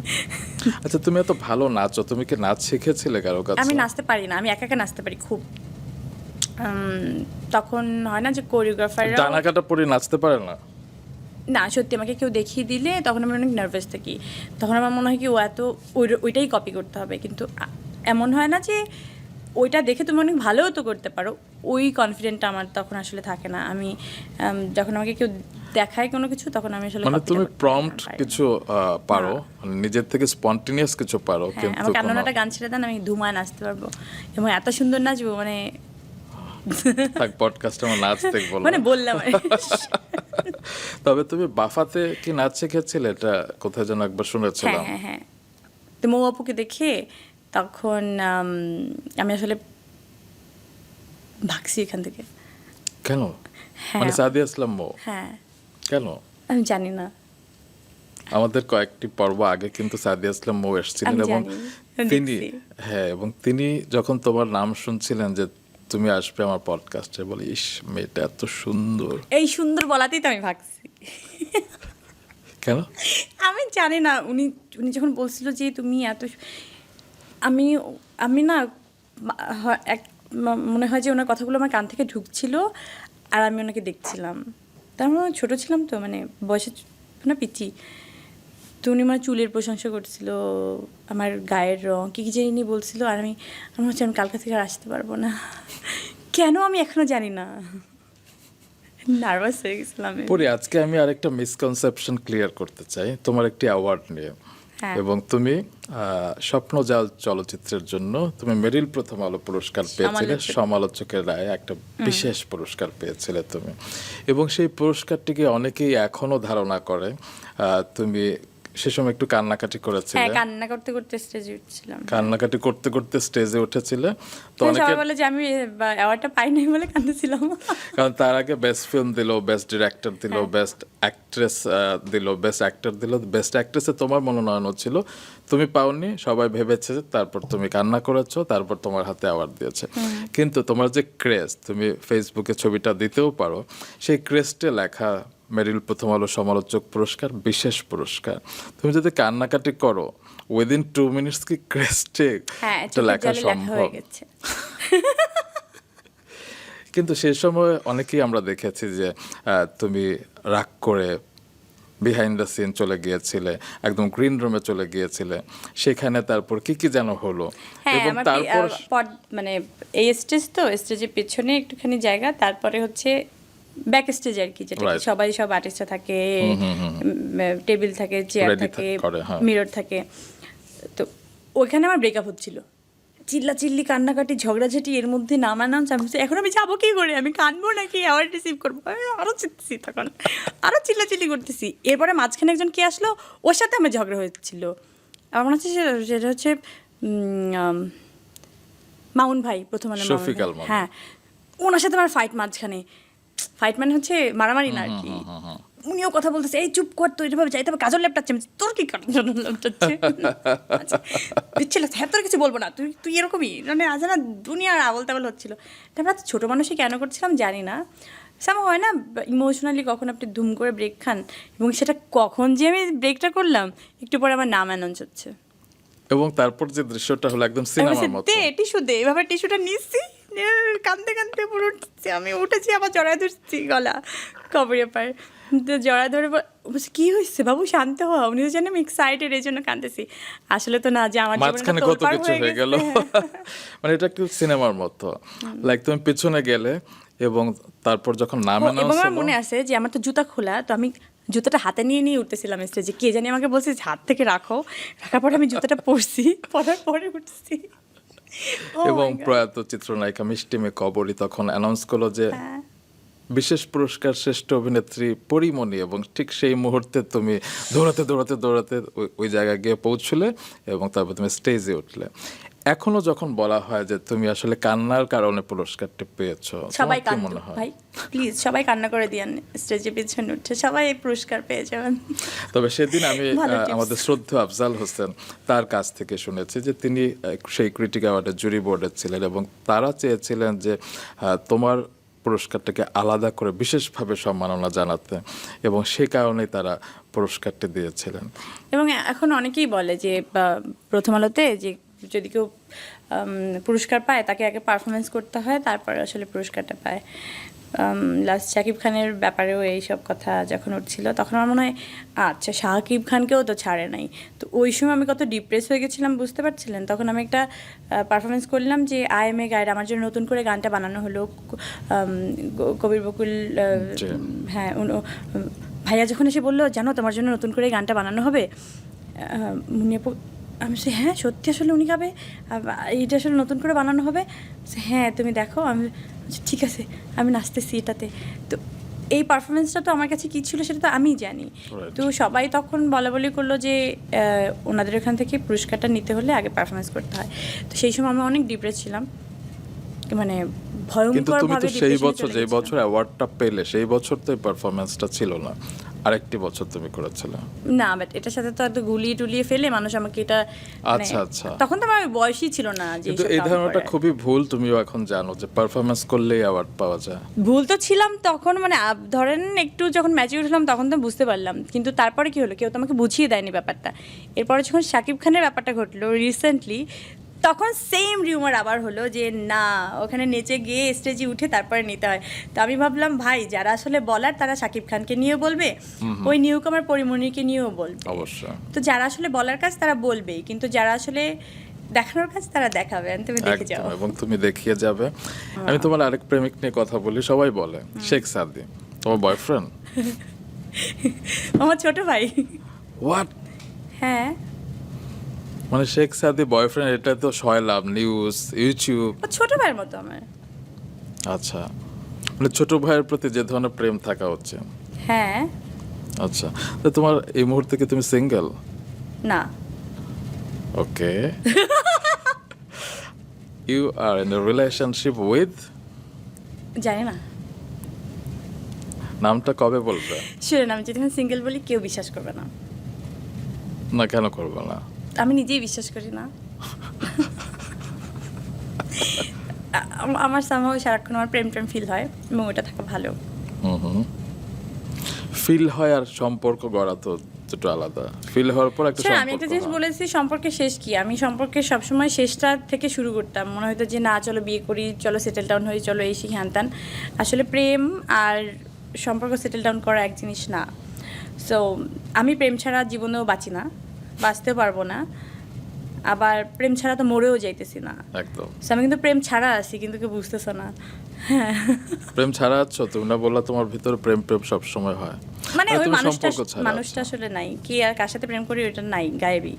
Speaker 1: আচ্ছা, তুমি এত ভালো নাচো, তুমি কি নাচ শিখেছিলে কারো কাছে?
Speaker 2: আমি নাচতে পারি না, আমি একা একা নাচতে পারি খুব। তখন হয় না যে কোরিওগ্রাফাররা,
Speaker 1: ডানা কাটা পরে নাচতে পারে না?
Speaker 2: না সত্যি আমাকে কেউ দেখিয়ে দিলে তখন আমি অনেক নার্ভাস থাকি। তখন আমার মনে হয় কি ও এত ওইটাই কপি করতে হবে, কিন্তু এমন হয় না যে ওইটা দেখে তুমি অনেক ভালোও তো করতে পারো, ওই কনফিডেন্টটা আমার তখন আসলে থাকে না। আমি যখন আমাকে কেউ দেখায় কোনো কিছু তখন আমি আসলে
Speaker 1: মানে
Speaker 2: copy টা
Speaker 1: তুমি
Speaker 2: করতে
Speaker 1: প্রম্পট
Speaker 2: পারি না।
Speaker 1: কিছু পারো, মানে নিজের থেকে স্পন্টেনিয়াস কিছু পারো,
Speaker 2: হ্যাঁ,
Speaker 1: কিন্তু
Speaker 2: আমাকে
Speaker 1: কোনো-
Speaker 2: একটা গান ছেড়ে দেন, আমি ধুমায় নাচতে পারবো এবং এত সুন্দর নাচবো, মানে
Speaker 1: থাক, পডকাস্টে আমার নাচ দেখবো না।
Speaker 2: মানে বললাম আর কি।
Speaker 1: তবে তুমি বাফাতে কি নাচ শিখেছিলে? এটা কোথায় যেন একবার
Speaker 2: হ্যাঁ
Speaker 1: শুনেছিলাম।
Speaker 2: হ্যাঁ হ্যাঁ, তো মৌ আপুকে দেখে তখন আমি আসলে ভাগছি এখান থেকে।
Speaker 1: কেন?
Speaker 2: হ্যাঁ
Speaker 1: মানে সাদিয়া ইসলাম মৌ?
Speaker 2: হ্যাঁ,
Speaker 1: কেন?
Speaker 2: আমি জানি না।
Speaker 1: আমাদের কয়েকটি পর্ব আগে কিন্তু সাদিয়া ইসলাম মৌ এসেছিলেন,
Speaker 2: আমি
Speaker 1: এবং
Speaker 2: জানি,
Speaker 1: তিনি
Speaker 2: দেখছি।
Speaker 1: হ্যাঁ, এবং তিনি যখন তোমার নাম শুনছিলেন যে তুমি আসবে আমার পডকাস্টে, বলে ইস মেয়েটা এত সুন্দর।
Speaker 2: এই সুন্দর বলাতেই তো আমি ভাগছি।
Speaker 1: কেন?
Speaker 2: আমি জানি না, উনি উনি যখন বলছিল যে তুমি এত আমি আমি না মনে হয় যে ওনার কথাগুলো আমার কান থেকে ঢুকছিল আর আমি ওনাকে দেখছিলাম। তার মানে ছোটো ছিলাম তো, মানে বয়সে না পিচি। তো উনি আমার চুলের প্রশংসা করছিল, আমার গায়ের রং কী কী জানি বলছিল, আর আমার হচ্ছে আমি কালকে থেকে আর আসতে পারবো না। কেন আমি এখনো জানি না, নার্ভাস হয়ে গেছিলাম আমি।
Speaker 1: পরে আজকে আমি আরেকটা মিসকনসেপশন ক্লিয়ার করতে চাই তোমার একটি অ্যাওয়ার্ড নিয়ে।
Speaker 2: হ্যাঁ।
Speaker 1: এবং তুমি স্বপ্নজাল চলচ্চিত্রের জন্য তুমি মেরিল প্রথম আলো পুরস্কার পেয়েছিলে,
Speaker 2: সমালোচক।
Speaker 1: সমালোচকের রায়ে একটা বিশেষ পুরস্কার পেয়েছিলে তুমি। এবং সেই পুরস্কারটিকে অনেকেই এখনো ধারণা করে তুমি সে সময় একটু কান্নাকাটি করেছিলে।
Speaker 2: হ্যাঁ, কান্না করতে করতে স্টেজে উঠছিলাম।
Speaker 1: কান্নাকাটি করতে করতে স্টেজে উঠেছিলে। তো
Speaker 2: হ্যাঁ,
Speaker 1: অনেকে,
Speaker 2: সবাই বলে যে আমি অ্যাওয়ার্ডটা পাই নাই বলে কাঁদছিলাম।
Speaker 1: কারণ তার আগে বেস্ট ফিল্ম দিল, বেস্ট ডিরেক্টর দিল, বেস্ট অ্যাক্ট্রেস দিল, বেস্ট অ্যাক্টর দিল, বেস্ট অ্যাক্ট্রেসে তোমার মনোনয়ন হচ্ছিল, তুমি পাওনি। সবাই ভেবেছে, তারপর তুমি কান্না করেছো, তারপর তোমার হাতে অ্যাওয়ার্ড দিয়েছে। কিন্তু তোমার যে ক্রেজ, তুমি ফেসবুকে ছবিটা দিতেও পারো, সেই ক্রেজটে লেখা মেরিল প্রথম আলো সমালোচক পুরস্কার বিশেষ পুরস্কার। তুমি যদি কান্নাকাটি করো উইদিন 2 মিনিটস কি ক্রেজটে
Speaker 2: হ্যাঁ,
Speaker 1: এটা লেখা
Speaker 2: লেখা
Speaker 1: সম্ভব?
Speaker 2: হয়ে গেছে।
Speaker 1: কিন্তু সেই সময় অনেকেই আমরা দেখেছি যে তুমি রাগ করে বিহাইন্ড দ্য সিন চলে গিয়েছিলে, একদম গ্রিন রুমে চলে গিয়েছিলে, সেখানে তারপর কি কি যেন হলো।
Speaker 2: হ্যাঁ,
Speaker 1: এবং
Speaker 2: আমার
Speaker 1: তারপর
Speaker 2: মানে এই স্টেজ তো, স্টেজের পেছনে একটুখানি জায়গা, তারপরে হচ্ছে ব্যাক স্টেজ আর কি, যেটা
Speaker 1: Right.
Speaker 2: সবাই সব আর্টিস্টরা থাকে, টেবিল থাকে, চেয়ার
Speaker 1: Ready
Speaker 2: থাকে,
Speaker 1: করে, হ্যাঁ।
Speaker 2: মিরর থাকে। তো ওইখানে আমার ব্রেকআপ হচ্ছিল, চিল্লাচিল্লি, কান্নাকাটি, ঝগড়াঝাটি, এর মধ্যে নামানাম চামচ। এখন আমি যাবো কি করে, আমি কানবো নাকি অ্যাওয়ার্ড রিসিভ করবো? আমি আরও চিল্লাছি, তখন আরও চিল্লাচিল্লি করতেছি। এরপরে মাঝখানে একজন কে আসলো, ওর সাথে আমার ঝগড়া হচ্ছিল। আমার মনে হচ্ছে সেটা হচ্ছে মামুন ভাই, প্রথম আলো মামুন
Speaker 1: শফিক
Speaker 2: ভাই।
Speaker 1: আল মামুন।
Speaker 2: হ্যাঁ, ওনার সাথে আমার ফাইট মাঝখানে। ফাইট মানে হচ্ছে মারামারি না আর কি। উনিও কথা বলতেছে, এই চুপ কর, তো এভাবে যাইতে হবে, কাজল ল্যাপটাচ্ছে। তোর কি কাজল ল্যাপটাচ্ছে? দিচ্ছিল, হ্যাঁ তোর কিছু বলবো না, তুই এরকমই, মানে আজ না দুনিয়ার আবল তাবল হচ্ছিল। তারপর ছোটো মানুষই কেন করছিলাম জানি না, সামা হয় না ইমোশনালি কখন আপনি ধুম করে ব্রেক খান, এবং সেটা কখন যে আমি ব্রেকটা করলাম, একটু পরে আমার নাম অ্যানাউন্স হচ্ছে।
Speaker 1: এবং তারপর যে দৃশ্যটা হলো একদম সিনেমার মতো।
Speaker 2: দে টিস্যু দে, এভাবে টিস্যুটা নিচ্ছি, কাঁদতে কাঁদতে পুরো উঠছি, আমি উঠেছি, আবার জড়ায় ধরছি গলা কবরে পায়, জড়ায় ধরে বলছি কি হয়েছে বাবু, শান্ত হওয়া। উনি তো জানেন আমি এক্সাইটেড, এই জন্য কাঁদতেছি। আসলে তো না, যে আমার
Speaker 1: মাঝখানে কত কিছু হয়ে গেল। মানে এটা একটু সিনেমার মতো, লাইক তুমি পিছনে গেলে এবং তারপর যখন নাম
Speaker 2: এবং
Speaker 1: অ্যানাউন্স
Speaker 2: আমার
Speaker 1: হলো,
Speaker 2: মনে আছে যে আমার তো জুতা খোলা, তো আমি জুতাটা হাতে নিয়ে নিয়ে উঠতেছিলাম স্টেজে। কে জানি আমাকে বলছে হাত থেকে রাখো, রাখার পরে আমি জুতাটা পরছি, পরার পরে উঠছি। Oh
Speaker 1: এবং
Speaker 2: my God!
Speaker 1: প্রয়াত চিত্রনায়িকা মিষ্টি মে কবরী তখন অ্যানাউন্স করলো যে বিশেষ পুরস্কার শ্রেষ্ঠ অভিনেত্রী পরিমণি, এবং ঠিক সেই মুহূর্তে তুমি দৌড়াতে ওই জায়গায় গিয়ে পৌঁছলে এবং তারপর তুমি স্টেজে উঠলে। এখনো যখন বলা হয় যে তুমি আসলে কান্নার কারণে পুরস্কারটি পেয়েছো,
Speaker 2: সবাই
Speaker 1: তোমার কি
Speaker 2: কান্দো
Speaker 1: মনে হয়?
Speaker 2: ভাই, প্লিজ সবাই কান্না করে দিয়েন স্টেজে পিছনে উঠছে, সবাই এই পুরস্কার পেয়ে যাবেন।
Speaker 1: তবে সেদিন আমি
Speaker 2: ভালো tips।
Speaker 1: আমাদের শ্রদ্ধেয় আফজাল হোসেন তার কাছ থেকে শুনেছি যে তিনি সেই ক্রিটিক অ্যাওয়ার্ডের জুরি বোর্ডে ছিলেন এবং তারা চেয়েছিলেন যে তোমার পুরস্কারটাকে আলাদা করে বিশেষভাবে সম্মাননা জানাতে, এবং সে কারণেই তারা পুরস্কারটি দিয়েছিলেন।
Speaker 2: এবং এখন অনেকেই বলে যে প্রথম আলোতে যে যদি কেউ পুরস্কার পায় তাকে আগে পারফরমেন্স করতে হয়, তারপরে আসলে পুরস্কারটা পায়। লাস্ট শাকিব খানের ব্যাপারেও এইসব কথা যখন উঠছিল তখন আমার মনে হয় আচ্ছা শাকিব খানকেও তো ছাড়ে নাই, তো ওই সময় আমি কত ডিপ্রেস হয়ে গেছিলাম বুঝতে পারছিলেন। তখন আমি একটা পারফরমেন্স করলাম যে IMA গাইড, আমার জন্য নতুন করে গানটা বানানো হলো কবির বকুল,
Speaker 1: জি।
Speaker 2: হ্যাঁ ভাইয়া যখন এসে বললো জানো তোমার জন্য নতুন করে গানটা বানানো হবে, মুনিয়াপু, আমি বলছি হ্যাঁ সত্যি আসলে উনি গাবে, এইটা আসলে নতুন করে বানানো হবে, হ্যাঁ তুমি দেখো। আমি ঠিক আছে আমি নাচতেছি এটাতে। তো এই পারফরমেন্সটা তো আমার কাছে কী ছিল সেটা তো আমিই জানি। তো সবাই তখন বলাবলি করলো যে ওনাদের এখান থেকে পুরস্কারটা নিতে হলে আগে পারফরমেন্স করতে হয়। তো সেই সময় আমি অনেক ডিপ্রেস ছিলাম, মানে
Speaker 1: কিন্তু তুমি তো
Speaker 2: ভয়ঙ্করভাবে
Speaker 1: সেই
Speaker 2: depression-এ
Speaker 1: বছর
Speaker 2: চলে
Speaker 1: যে
Speaker 2: গেছিলাম।
Speaker 1: বছর অ্যাওয়ার্ডটা পেলে সেই বছর তো এই পারফরমেন্সটা ছিল না, আরেকটি বছর তুমি করেছিলে।
Speaker 2: না বাট এটার সাথে তো এত গুলিয়ে টুলিয়ে ফেলে মানুষ আমাকে এটা
Speaker 1: আচ্ছা, আচ্ছা।
Speaker 2: তখন তো আমার বয়সই ছিল না যে
Speaker 1: কিন্তু
Speaker 2: এসব
Speaker 1: এই
Speaker 2: count
Speaker 1: ধারণাটা
Speaker 2: করার।
Speaker 1: খুবই ভুল, তুমিও এখন জানো যে পারফরমেন্স করলেই অ্যাওয়ার্ড পাওয়া যায়।
Speaker 2: ভুল তো ছিলাম তখন, মানে ধরেন একটু যখন ম্যাচিউর হলাম তখন তো বুঝতে পারলাম, কিন্তু তারপরে কি হলো কেউ তো আমাকে বুঝিয়ে দেয়নি ব্যাপারটা। এরপরে যখন শাকিব খানের ব্যাপারটা ঘটলো রিসেন্টলি, তখন সেম রিউমার আবার হলো যে না ওখানে নেচে গিয়ে স্টেজে উঠে তারপরে নিতে হয়। তো আমি ভাবলাম ভাই যারা আসলে বলার তারা শাকিব খানকে নিয়েও বলবে, ওই নিউকামার পরিমণিকে নিয়েও বলবে,
Speaker 1: অবশ্যই।
Speaker 2: তো যারা আসলে বলার কাজ তারা বলবেই, কিন্তু যারা আসলে দেখানোর কাজ তারা দেখাবেন, তুমি দেখে যাও।
Speaker 1: একদম, এবং তুমি দেখিয়ে যাবে। আমি তোমার আরেক প্রেমিক নিয়ে কথা বলি, সবাই বলে শেখ সাদি তোমার বয়ফ্রেন্ড।
Speaker 2: আমার ছোট ভাই।
Speaker 1: হোয়াট?
Speaker 2: হ্যাঁ
Speaker 1: মানে শেখ সাদি বয়ফ্রেন্ড, এটা তো শয়লাভ নিউজ, ইউটিউব।
Speaker 2: ও ছোট ভাইয়ের মতো আমার।
Speaker 1: আচ্ছা, মানে ছোট ভাইয়ের প্রতি যে ধরনের প্রেম থাকা হচ্ছে।
Speaker 2: হ্যাঁ।
Speaker 1: আচ্ছা, তো তোমার এই মুহূর্তে কি তুমি সিঙ্গেল?
Speaker 2: না।
Speaker 1: Okay. You are in a relationship with,
Speaker 2: জানি না,
Speaker 1: নামটা কবে বলবে?
Speaker 2: শুনেন আমি যদি সিঙ্গেল বলি কেউ বিশ্বাস করবে না।
Speaker 1: না, কেন করবে না?
Speaker 2: আমি নিজেই বিশ্বাস করি না। আমার সামহাও সারাক্ষণ আমার প্রেম প্রেম ফিল হয় এবং ওটা থাকা ভালো।
Speaker 1: ফিল হয় আর সম্পর্ক গড়া তো দুটো আলাদা। ফিল হওয়ার পর একটা
Speaker 2: স্যার আমি একটা
Speaker 1: সম্পর্ক
Speaker 2: জিনিস
Speaker 1: হয়।
Speaker 2: বলেছি, সম্পর্কের শেষ কি? আমি সম্পর্কের সবসময় শেষটা থেকে শুরু করতাম, মনে হতো যে না চলো বিয়ে করি, চলো সেটেল ডাউন হই, চলো এই শিখে আনতাম। আসলে প্রেম আর সম্পর্ক সেটেল ডাউন করা এক জিনিস না। সো আমি প্রেম ছাড়া জীবনেও বাঁচি না, বাঁচতেও পারবো না, আবার প্রেম ছাড়া তো মরেও যাইতেছি না।
Speaker 1: একদম।
Speaker 2: So, আমি কিন্তু প্রেম ছাড়া আছি কিন্তু কেউ বুঝতেছো না। হ্যাঁ
Speaker 1: প্রেম ছাড়া আছো তুমি, না বললা তোমার ভিতরে প্রেম প্রেম সব সময় হয়।
Speaker 2: মানে
Speaker 1: আর
Speaker 2: ওই
Speaker 1: তুমি
Speaker 2: মানুষটা
Speaker 1: সম্পর্ক ছাড়া
Speaker 2: মানুষটা
Speaker 1: আছো।
Speaker 2: আসলে নাই, কি আর কার সাথে প্রেম করি ওইটা নাই, গায়েবী।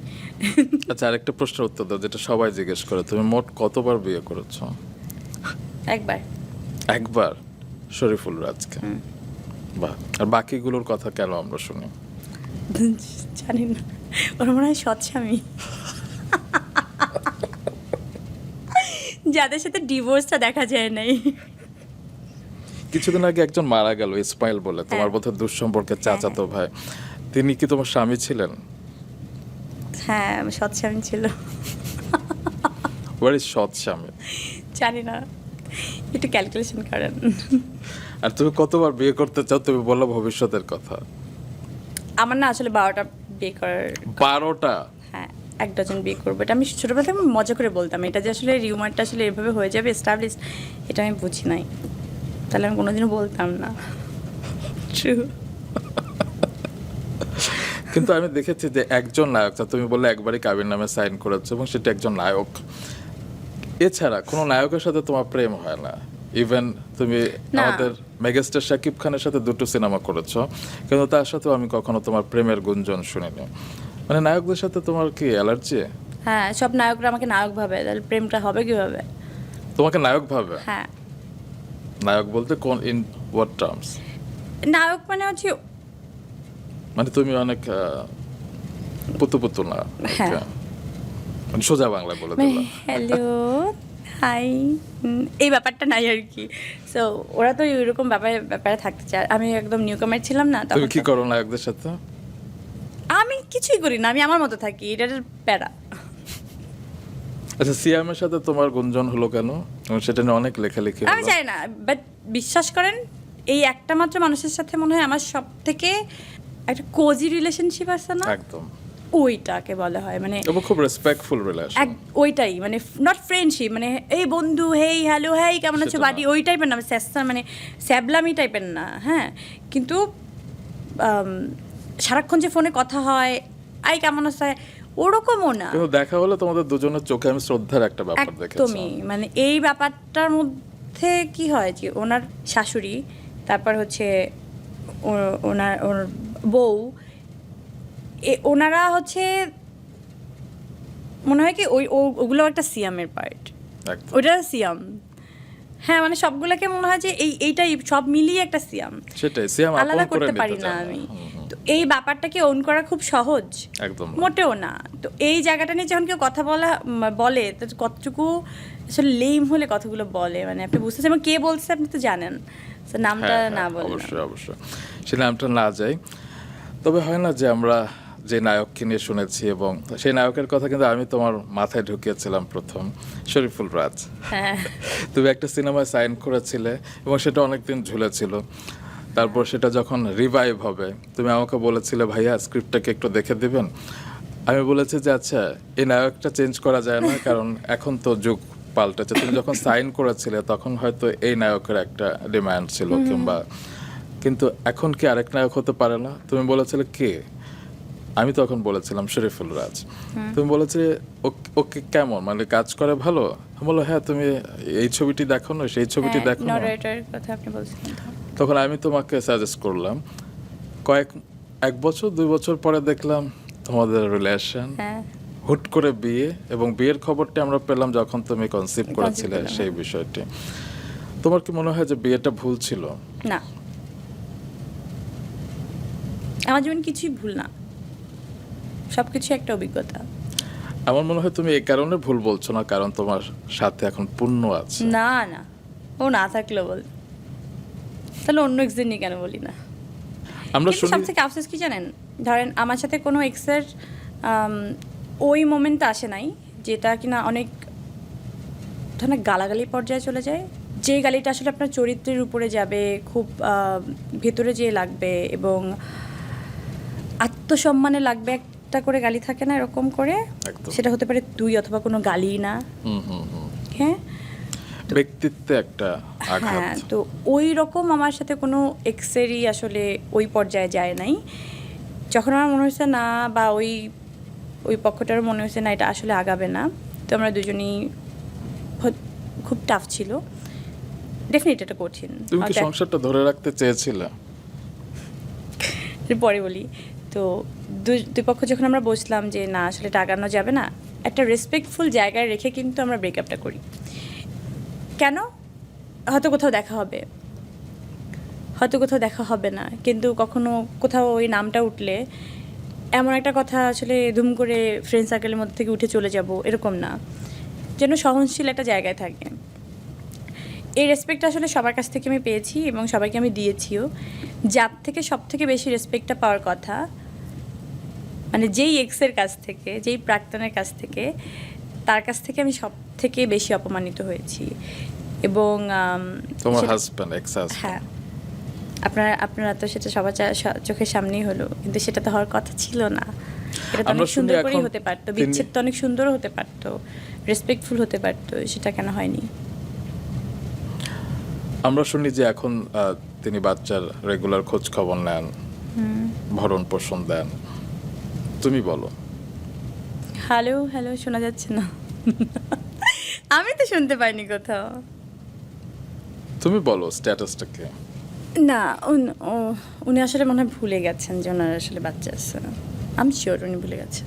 Speaker 1: আচ্ছা, আরেকটা প্রশ্নের উত্তর দাও যেটা সবাই জিজ্ঞেস করে, তুমি মোট কতবার বিয়ে করেছো?
Speaker 2: একবার।
Speaker 1: একবার, শরীফুল রাজকে। বাহ, আর বাকিগুলোর কথা কেন আমরা শুনি?
Speaker 2: জানি না, ওর মনে হয় সৎস্বামী, যাদের সাথে ডিভোর্সটা দেখা যায় নাই।
Speaker 1: কিছুদিন আগে একজন মারা গেল, ইসমাইল বলে, তোমার
Speaker 2: হ্যাঁ।
Speaker 1: বোধহয় দুঃসম্পর্কের
Speaker 2: হ্যাঁ,
Speaker 1: চাচাতো ভাই। তিনি কি তোমার স্বামী ছিলেন?
Speaker 2: হ্যাঁ সৎস্বামী ছিল।
Speaker 1: ওয়ার ইজ সৎ স্বামী?
Speaker 2: জানি না, একটু ক্যালকুলেশন করেন।
Speaker 1: আর তুমি কতবার বিয়ে করতে চাও? তুমি বললো ভবিষ্যতের কথা।
Speaker 2: আমার না আসলে 12টা বিয়ে করার,
Speaker 1: 12টা?
Speaker 2: হ্যাঁ 1 ডজন বিয়ে করবো, এটা আমি ছোটোবেলা থেকে মজা করে বলতাম। এটা যে আসলে রিউমারটা আসলে এভাবে হয়ে যাবে এস্টাবলিশ, এটা আমি বুঝি নাই, তাহলে আমি কোনোদিনও বলতাম না। ট্রু।
Speaker 1: কিন্তু আমি দেখেছি যে একজন নায়ক, তুমি বললে একবারই কাবির নামে সাইন করেছো এবং সেটা একজন নায়ক, এছাড়া কোনো নায়কের সাথে তোমার প্রেম হয় না। ইভেন তুমি
Speaker 2: না।
Speaker 1: আমাদের মেগাস্টার শাকিব খানের সাথে 2টো সিনেমা করেছো, কিন্তু তার সাথেও আমি কখনো তোমার প্রেমের গুঞ্জন শুনিনি। মানে নায়কদের সাথে তোমার কি অ্যালার্জি?
Speaker 2: হ্যাঁ সব নায়করা আমাকে নায়ক ভাবে, তাহলে প্রেমটা হবে কিভাবে?
Speaker 1: তোমাকে নায়ক ভাবে?
Speaker 2: হ্যাঁ
Speaker 1: নায়ক বলতে কোন, ইন হোয়াট টার্মস?
Speaker 2: নায়ক মানে হচ্ছে,
Speaker 1: মানে তুমি অনেক পুতু পুতু না?
Speaker 2: হ্যাঁ।
Speaker 1: মানে সোজা বাংলা বলে
Speaker 2: মানে
Speaker 1: দিলাম।
Speaker 2: হ্যালো হাই এই ব্যাপারটা নাই আর কি। সো ওরা তো এরকম ব্যাপারে থাকতে চায়, আমি একদম নিউ কামার ছিলাম না
Speaker 1: তুমি
Speaker 2: তখন
Speaker 1: কি
Speaker 2: তো-
Speaker 1: করো নায়কদের সাথে?
Speaker 2: আমি কিছুই করি না, আমি আমার মতো থাকি, এটা প্যারা।
Speaker 1: আচ্ছা, সিয়ামের সাথে তোমার গুঞ্জন হলো কেন? এবং সেটা নিয়ে অনেক লেখালেখি
Speaker 2: আমি
Speaker 1: হলো।
Speaker 2: জানি না, বাট বিশ্বাস করেন এই একটা মাত্র মানুষের সাথে মনে হয় আমার সব থেকে একটা কোজি রিলেশনশিপ আছে না,
Speaker 1: একদম,
Speaker 2: ওইটাকে বলা হয় মানে
Speaker 1: এবং খুব রেসপেক্টফুল রিলেশন।
Speaker 2: ওইটাই মানে নট ফ্রেন্ডশিপ, মানে এই বন্ধু হেই হ্যালো হেই কেমন আছো
Speaker 1: সেটা
Speaker 2: বাড়ি,
Speaker 1: না।
Speaker 2: ওই টাইপের না, মানে স্যাবলামি টাইপের না। হ্যাঁ, কিন্তু সারাক্ষণ যে ফোনে কথা হয় আই কেমন আছে ওরকমও না,
Speaker 1: কিন্তু দেখা হলে তোমাদের দুজনের চোখে আমি শ্রদ্ধার একটা ব্যাপার দেখেছি।
Speaker 2: একদমই। মানে এই ব্যাপারটার মধ্যে কি হয় যে ওনার শাশুড়ি, তারপর হচ্ছে ওর বউ, ওনারা হচ্ছে মনে হয় কি ওগুলো একটা সিয়ামের পার্ট,
Speaker 1: একদম।
Speaker 2: ওটা সিয়াম। হ্যাঁ, মানে সবগুলোকে মনে হয় যে এইটাই সব মিলিয়ে একটা সিয়াম,
Speaker 1: সেটাই, সিয়াম আপন
Speaker 2: আলাদা
Speaker 1: করে
Speaker 2: করতে
Speaker 1: নিতে
Speaker 2: পারি না
Speaker 1: চায় না।
Speaker 2: আমি।
Speaker 1: হুম, হুম।
Speaker 2: তো এই ব্যাপারটাকে ওন করা খুব সহজ
Speaker 1: একদম না।
Speaker 2: মোটেও না। তো এই জায়গাটা নিয়ে যখন কেউ কথা বলে তো কতটুকু আসলে লেম হলে কথাগুলো বলে, মানে আপনি বুঝতেছেন এবং কে বলছে আপনি তো জানেন, তো নামটা
Speaker 1: হ্যাঁ,
Speaker 2: না
Speaker 1: হ্যাঁ,
Speaker 2: বললাম।
Speaker 1: অবশ্যই অবশ্যই সে নামটা না যাই। তবে হয় না যে আমরা যে নায়ককে নিয়ে শুনেছি, এবং সেই নায়কের কথা কিন্তু আমি তোমার মাথায় ঢুকিয়েছিলাম প্রথম, শরীফুল রাজ।
Speaker 2: হ্যাঁ,
Speaker 1: তুমি একটা সিনেমায় সাইন করেছিলে এবং সেটা অনেকদিন ঝুলেছিল। তারপর সেটা যখন রিভাইভ হবে তুমি আমাকে বলেছিলে ভাইয়া স্ক্রিপ্টটাকে একটু দেখে দিবেন। আমি বলেছি যে আচ্ছা, এই নায়কটা চেঞ্জ করা যায় না, কারণ এখন তো যুগ পাল্টেছে। তুমি যখন সাইন করেছিলে তখন হয়তো এই নায়কের একটা ডিমান্ড ছিল, কিংবা কিন্তু এখন কি আরেক নায়ক হতে পারে না? তুমি বলেছিলে কে? আমি তখন বলেছিলাম শরীফুল রাজ। তুমি বলেছিলে ওকে কেমন, মানে কাজ করে ভালো? আমি বললো হ্যাঁ, তুমি এই ছবিটি দেখো না, সেই ছবিটি দেখো না।
Speaker 2: নরেটরের কথা আপনি বলছিলেন তো।
Speaker 1: তখন আমি তোমাকে সাজেস্ট করলাম। এক বছর 2 বছর পরে দেখলাম তোমাদের রিলেশন,
Speaker 2: হ্যাঁ,
Speaker 1: হুট করে বিয়ে, এবং বিয়ের খবরটি আমরা পেলাম যখন তুমি কনসিভ করেছিলে
Speaker 2: করলাম,
Speaker 1: সেই বিষয়টি। তোমার কি মনে হয় যে বিয়েটা ভুল ছিল?
Speaker 2: না, আমার জীবন কিছুই ভুল না, সব কিছু একটা অভিজ্ঞতা।
Speaker 1: আমার মনে হয় তুমি এই কারণে ভুল বলছো না, কারণ তোমার সাথে এখন পূর্ণ আছে।
Speaker 2: না না, ও না থাকলেও বল, তাহলে অন্য এক্সের নিয়ে কেন বলি না।
Speaker 1: আমরা
Speaker 2: কিন্তু
Speaker 1: শুনি
Speaker 2: সব থেকে আফসোস কি জানেন, ধরেন আমার সাথে কোনো এক্সের ওই মোমেন্টটা আসে নাই যেটা কিনা অনেক ধরেন গালাগালি পর্যায়ে চলে যায়, যে গালিটা আসলে আপনার চরিত্রের উপরে যাবে, খুব ভেতরে যেয়ে লাগবে এবং আত্মসম্মানে লাগবে, একটা করে গালি থাকে না এরকম করে,
Speaker 1: একদম।
Speaker 2: সেটা হতে পারে 2 অথবা কোনো গালি না।
Speaker 1: হুম হুম হুম।
Speaker 2: হ্যাঁ,
Speaker 1: ব্যক্তিত্বে একটা আঘাত।
Speaker 2: হ্যাঁ, তো ওই রকম আমার সাথে কোনো এক্সেরই আসলে ওই পর্যায়ে যায় নাই। যখন আমার মনে হয়েছে না, বা ওই পক্ষটারও মনে হয়েছে না এটা আসলে আগাবে না, তো আমরা দুজনেই খুব টাফ ছিল, ডেফিনেট এটা কঠিন।
Speaker 1: তুমি কি
Speaker 2: হয়তো
Speaker 1: সংসারটা ধরে রাখতে চেয়েছিলে?
Speaker 2: পরে বলি। তো দুই পক্ষ যখন আমরা বসলাম যে না আসলে এটা আগানো যাবে না, একটা রেসপেক্টফুল জায়গায় রেখে কিন্তু আমরা ব্রেকআপটা করি। কেন? হয়তো কোথাও দেখা হবে, হয়তো কোথাও দেখা হবে না, কিন্তু কখনো কোথাও ওই নামটা উঠলে এমন একটা কথা আসলে ধুম করে ফ্রেন্ড সার্কেলের মধ্যে থেকে উঠে চলে যাব এরকম না, যেন সহনশীল একটা জায়গায় থাকে। এই রেসপেক্টটা আসলে সবার কাছ থেকে আমি পেয়েছি এবং সবাইকে আমি দিয়েছিও। যার থেকে সব থেকে বেশি রেসপেক্টটা পাওয়ার কথা, মানে যেই এক্সের কাছ থেকে, যেই প্রাক্তনের কাছ থেকে, তার কাছ থেকে আমি সব থেকে বেশি অপমানিত হয়েছি। এবং
Speaker 1: তোমার
Speaker 2: সেটা-
Speaker 1: হাজব্যান্ড, এক্স হাজব্যান্ড।
Speaker 2: হ্যাঁ, আপনারা তো সেটা সবার চোখের সামনেই হলো, কিন্তু সেটা তো হওয়ার কথা ছিল না। এটা তো
Speaker 1: আমরা
Speaker 2: অনেক
Speaker 1: শুনি
Speaker 2: সুন্দর করেই
Speaker 1: এখন
Speaker 2: হতে পারতো,
Speaker 1: তিনি-
Speaker 2: বিচ্ছেদ তো অনেক সুন্দরও হতে পারতো, রেসপেক্টফুল হতে পারতো, সেটা কেন হয়নি?
Speaker 1: আমরা শুনি যে এখন তিনি বাচ্চার রেগুলার খোঁজ খবর নেন, ভরণ পোষণ দেন। তুমি বলো।
Speaker 2: হ্যালো হ্যালো শোনা যাচ্ছে না? আমি তো শুনতে পাইনি কোথাও।
Speaker 1: তুমি বলো স্ট্যাটাসটাকে।
Speaker 2: না, উনি আসলে মনে হয় ভুলে গেছেন যে ওনার আসলে বাচ্চা আছে। আমি শিওর উনি ভুলে গেছেন।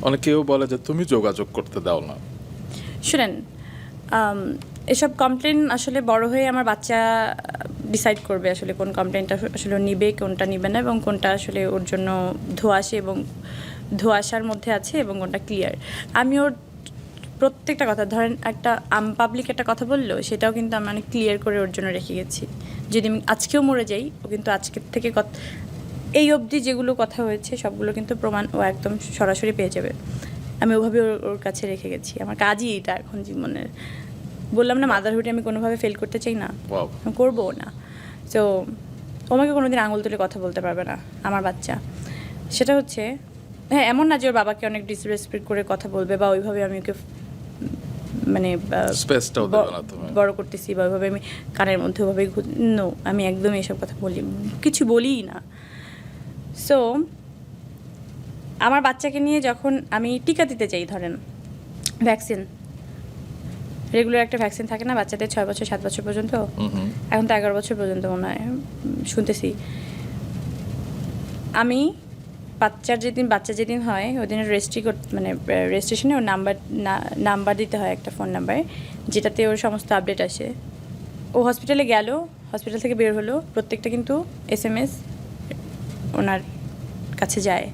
Speaker 1: অনেকেও বলে যে তুমি যোগাযোগ করতে দাও না।
Speaker 2: শুনেন, এসব কমপ্লেন আসলে বড় হয়ে আমার বাচ্চা ডিসাইড করবে আসলে কোন কমপ্লেনটা আসলে ও নিবে, কোনটা নিবে না, এবং কোনটা আসলে ওর জন্য ধোয়াশে এবং ধোঁয়াশার মধ্যে আছে এবং ওটা ক্লিয়ার। আমি ওর প্রত্যেকটা কথা, ধরেন একটা পাবলিক একটা কথা বললো, সেটাও কিন্তু আমি অনেক ক্লিয়ার করে ওর জন্য রেখে গেছি। যদি আমি আজকেও মরে যাই, ও কিন্তু আজকের থেকে এই অবধি যেগুলো কথা হয়েছে সবগুলো কিন্তু প্রমাণ ও একদম সরাসরি পেয়ে যাবে। আমি ওভাবে ওর কাছে রেখে গেছি। আমার কাজই এটা এখন জীবনের। বললাম না, মাদারহুডে আমি কোনোভাবে ফেল করতে চাই না,
Speaker 1: Wow.
Speaker 2: আমি করবোও না। তো ও আমাকে কোনোদিন আঙুল তুলে কথা বলতে পারবে না, আমার বাচ্চা। সেটা হচ্ছে, হ্যাঁ, এমন না যে ওর বাবাকে অনেক ডিসরেসপেক্ট করে কথা বলবে বা ওইভাবে আমি ওকে মানে
Speaker 1: স্পেসটাও দেবে না তুমি।
Speaker 2: বড় করতেছি বা ওইভাবে আমি কানের মধ্যে ওইভাবে নো, আমি একদমই এসব কথা কিছু বলিই না। সো আমার বাচ্চাকে নিয়ে যখন আমি টিকা দিতে চাই, ধরেন ভ্যাকসিন, রেগুলার একটা ভ্যাকসিন থাকে না বাচ্চাদের 6 বছর 7 বছর পর্যন্ত, এখন তো 11 বছর পর্যন্ত মনে হয় শুনতেছি। আমি বাচ্চা যেদিন হয় ওই দিনের রেজিস্ট্রেশনে ওর নাম্বার দিতে হয়, একটা ফোন নাম্বার, যেটাতে ওর সমস্ত আপডেট আসে। ও হসপিটালে গেল, হসপিটাল থেকে বের হলো, প্রত্যেকটা কিন্তু SMS ওনার কাছে যায়।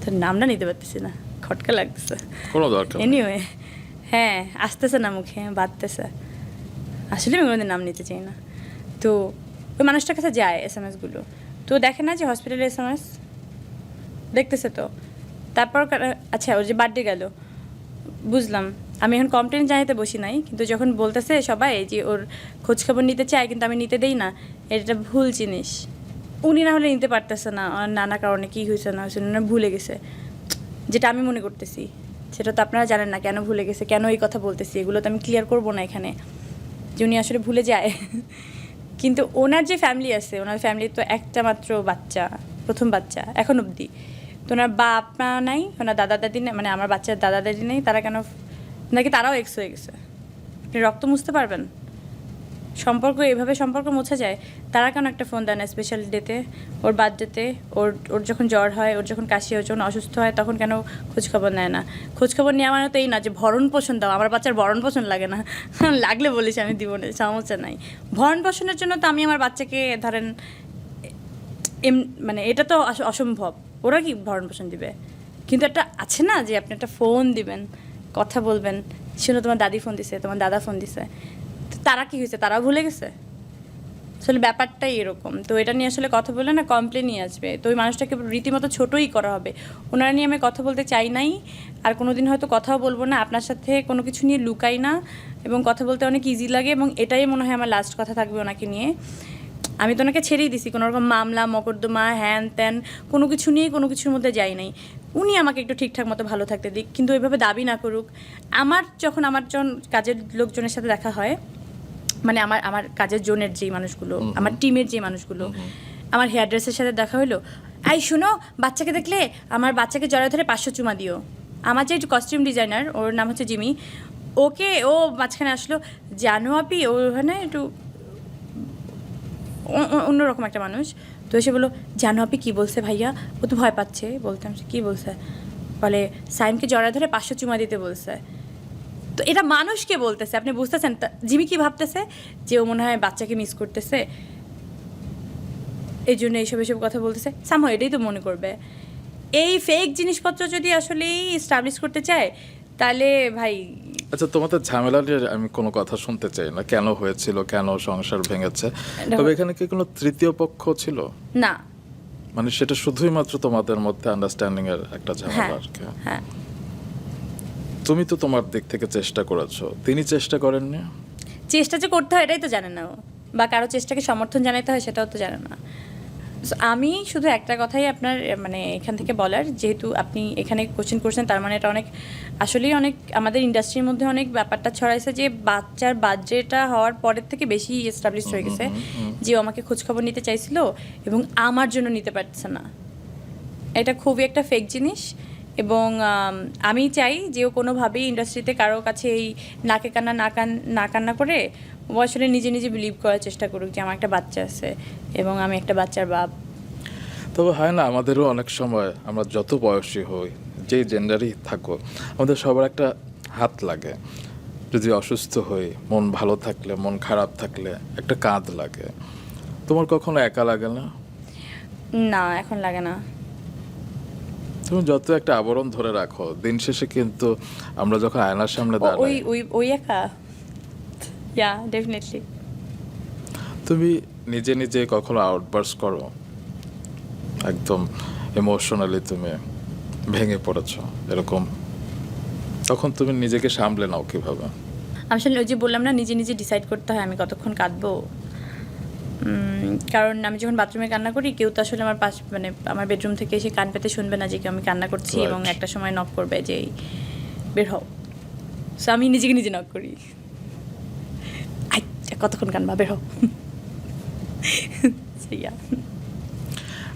Speaker 2: তার নামটা নিতে পারতেছি না, খটকা লাগতেছে।
Speaker 1: কোনো দরকার নেই।
Speaker 2: এনিওয়ে, হ্যাঁ, আসতেছে না মুখে, বাড়তেছে। আসলে আমি ওনাদের নাম নিতে চাই না। তো ওই মানুষটার কাছে যায় SMS-গুলো, তো দেখে না যে হসপিটালে SMS দেখতেছে। তো তারপর আচ্ছা, ওর যে বার্থডে গেল, বুঝলাম। আমি এখন কমপ্লেন জানাতে বসি নাই, কিন্তু যখন বলতেছে সবাই যে ওর খোঁজখবর নিতে চায় কিন্তু আমি নিতে দেই না, এটা ভুল জিনিস। উনি না হলে নিতে পারতেছে না, আর নানা কারণে কী হয়েছে না হয়েছে, উনি ভুলে গেছে, যেটা আমি মনে করতেছি। সেটা তো আপনারা জানেন না কেন ভুলে গেছে, কেন এই কথা বলতেছি, এগুলো তো আমি ক্লিয়ার করবো না এখানে, যে উনি আসলে ভুলে যায়। কিন্তু ওনার যে ফ্যামিলি আছে, ওনার ফ্যামিলির তো একটা মাত্র বাচ্চা, প্রথম বাচ্চা এখন অবধি। তো ওনার বাপ মা নাই, ওনার দাদা দাদি নেই, মানে আমার বাচ্চার দাদা দাদি নেই। তারা কেন, নাকি তারাও এক্স হয়ে গেছে? আপনি রক্ত মুছতে পারবেন? এভাবে সম্পর্ক মোছা যায়? তারা কেন একটা ফোন দেয় না স্পেশাল ডেতে, ওর বার্থডেতে, ওর যখন জ্বর হয়, ওর যখন কাশি হয়, যখন অসুস্থ হয়, তখন কেন খোঁজখবর নেয় না? খোঁজখবর নেওয়া মানে তো এই না যে ভরণ পোষণ দাও। আমার বাচ্চার ভরণ পোষণ লাগে না, লাগলে বলিস আমি দিব না, সমস্যা নাই। ভরণ পোষণের জন্য তো আমি আমার বাচ্চাকে ধরেন মানে এটা তো অসম্ভব, ওরা কি ভরণ পোষণ দিবে? কিন্তু একটা আছে না যে আপনি একটা ফোন দিবেন, কথা বলবেন, শুনো তোমার দাদি ফোন দিছে, তোমার দাদা ফোন দিছে, তো তারা কি হয়েছে? তারাও ভুলে গেছে? আসলে ব্যাপারটাই এরকম। তো এটা নিয়ে আসলে কথা বললে না কমপ্লেনই আসবে, তো ওই মানুষটাকে রীতিমতো ছোটোই করা হবে। ওনারা নিয়ে আমি কথা বলতে চাই নাই, আর কোনো দিন হয়তো কথাও বলবো না। আপনার সাথে কোনো কিছু নিয়ে লুকাই না, এবং কথা বলতে অনেক ইজি লাগে, এবং এটাই মনে হয় আমার লাস্ট কথা থাকবে ওনাকে নিয়ে। আমি তো ওনাকে ছেড়েই দিছি, কোনো রকম মামলা মকদ্দমা হ্যান ত্যান কোনো কিছু নিয়ে কোনো কিছুর মধ্যে যাই নাই। উনি আমাকে একটু ঠিকঠাক মতো ভালো থাকতে দিক, কিন্তু ওইভাবে দাবি না করুক। যখন কাজের লোকজনের সাথে দেখা হয়, মানে আমার কাজের জোনের যেই মানুষগুলো, আমার টিমের যে মানুষগুলো, আমার হেয়ার ড্রেসের সাথে দেখা হলো, এই শোনো, বাচ্চাকে দেখলে আমার বাচ্চাকে জড়ায় ধরে 500 চুমা দিও। আমার যে একটু কস্টিউম ডিজাইনার, ওর নাম হচ্ছে জিমি, ও মাঝখানে আসলো, জানো আপি, ওখানে একটু অন্যরকম একটা মানুষ। তো এসে বললো, জানো আপনি কী বলছে ভাইয়া? ও তো ভয় পাচ্ছে। বলতাম, কী বলছে? বলে সাইমকে জড়া ধরে 500 চুমা দিতে বলছে। তো এটা মানুষকে বলতেছে, আপনি বুঝতেছেন জিমি কি ভাবতেছে? যে ও মনে হয় বাচ্চাকে মিস করতেছে, এই জন্য এইসব কথা বলতেছে। সামহাও এটাই তো মনে করবে। এই ফেক জিনিসপত্র যদি আসলেই এস্টাবলিশ করতে চায়, তাহলে ভাই।
Speaker 1: আচ্ছা, তোমাদের ঝামেলা নিয়ে আমি কোনো কথা শুনতে চাই না, কেন হয়েছিল, কেন সংসার ভেঙেছে। তবে এখানে কি কোনো তৃতীয় পক্ষ ছিল?
Speaker 2: না,
Speaker 1: মানে সেটা শুধুই মাত্র তোমাদের মধ্যে আন্ডারস্ট্যান্ডিং এর একটা ঝামেলা আর কি।
Speaker 2: হ্যাঁ,
Speaker 1: তুমি তো তোমার দিক থেকে চেষ্টা করেছো, তিনি চেষ্টা করেননি?
Speaker 2: চেষ্টা যে করতে হয় এটাই তো জানে না ও, বা কারো চেষ্টাকে সমর্থন জানাতে হয় সেটাও তো জানে না। আমি শুধু একটা কথাই আপনার মানে এখান থেকে বলার, যেহেতু আপনি এখানে কোশ্চেন করছেন, তার মানে এটা আসলেই অনেক আমাদের ইন্ডাস্ট্রির মধ্যে অনেক ব্যাপারটা ছড়াইছে যে বাচ্চার বার্থডেটা হওয়ার পরের থেকে বেশি এস্টাবলিশ হয়ে গেছে যে ও আমাকে খোঁজখবর নিতে চাইছিল এবং আমার জন্য নিতে পারছে না। এটা খুবই একটা ফেক জিনিস, এবং আমি চাই যে ও কোনোভাবেই ইন্ডাস্ট্রিতে কারো কাছে এই নাকে কান্না না কান্না করে ও আসলে নিজে নিজে বিলিভ করার চেষ্টা করুক যে আমার একটা বাচ্চা আছে এবং আমি একটা বাচ্চার বাপ।
Speaker 1: তবে হয় না, আমাদেরও অনেক সময় আমরা যত বয়সী হই, যেই জেন্ডারই থাকো, আমাদের সবার একটা হাত লাগে। যদি অসুস্থ হই, মন ভালো থাকলে, মন খারাপ থাকলে একটা কাঁধ লাগে। তোমার কখনো একা লাগে না?
Speaker 2: না, এখন লাগে না।
Speaker 1: তুমি যত একটা আবরণ ধরে রাখো, দিন শেষে কিন্তু আমরা যখন আয়নার সামনে
Speaker 2: ওই
Speaker 1: দাঁড়াই,
Speaker 2: ওই ওই একা, ইয়া ডেফিনেটলি।
Speaker 1: তুমি নিজে নিজে কখনো আউটবার্স করো, একদম ইমোশনালি তুমি ভেঙে পড়েছো এরকম, তখন তুমি নিজেকে সামলে নাও কিভাবে?
Speaker 2: আমি আসলে ওই যে বললাম না, নিজে নিজে ডিসাইড করতে হয় আমি কতক্ষণ কাঁদবো। কারণ আমি যখন বাথরুমে কান্না করি, কেউ তো আসলে আমার পাশ মানে আমার বেডরুম থেকে এসে কান পেতে শুনবে না যে আমি কান্না করছি,
Speaker 1: Right.
Speaker 2: এবং একটা সময় নক করবে যে এই বের হও। সো আমি নিজেকে নিজে নক করি, কতক্ষণ কানবা, বের হও। So, yeah.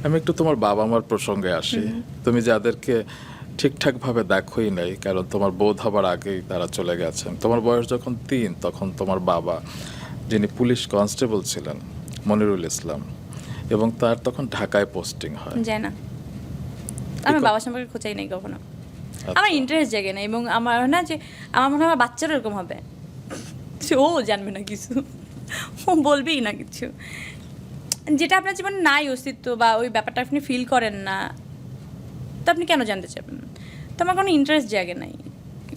Speaker 1: আমি একটু তোমার বাবা মার প্রসঙ্গে আসি। তুমি যাদেরকে ঠিকঠাকভাবে দেখোই নাই, কারণ তোমার বোধ হবার আগেই তারা চলে গেছেন। তোমার বয়স যখন 3, তখন তোমার বাবা, যিনি পুলিশ কনস্টেবল ছিলেন, মনিরুল ইসলাম, এবং তার তখন ঢাকায় পোস্টিং হয়।
Speaker 2: যায় না, আমি বাবার সম্পর্কে খোঁচাই নাই কখনো,
Speaker 1: আচ্ছা।
Speaker 2: আমার ইন্টারেস্ট জাগে না। এবং আমার না যে আমার মনে হয় আমার বাচ্চারও এরকম হবে, ও জানবে না কিছু, ও বলবেই না কিছু, যেটা আপনার জীবনে নাই অস্তিত্ব বা ওই ব্যাপারটা আপনি ফিল করেন না, তো আপনি কেন জানতে চাবেন? তো আমার কোনো ইন্টারেস্ট জাগে নাই,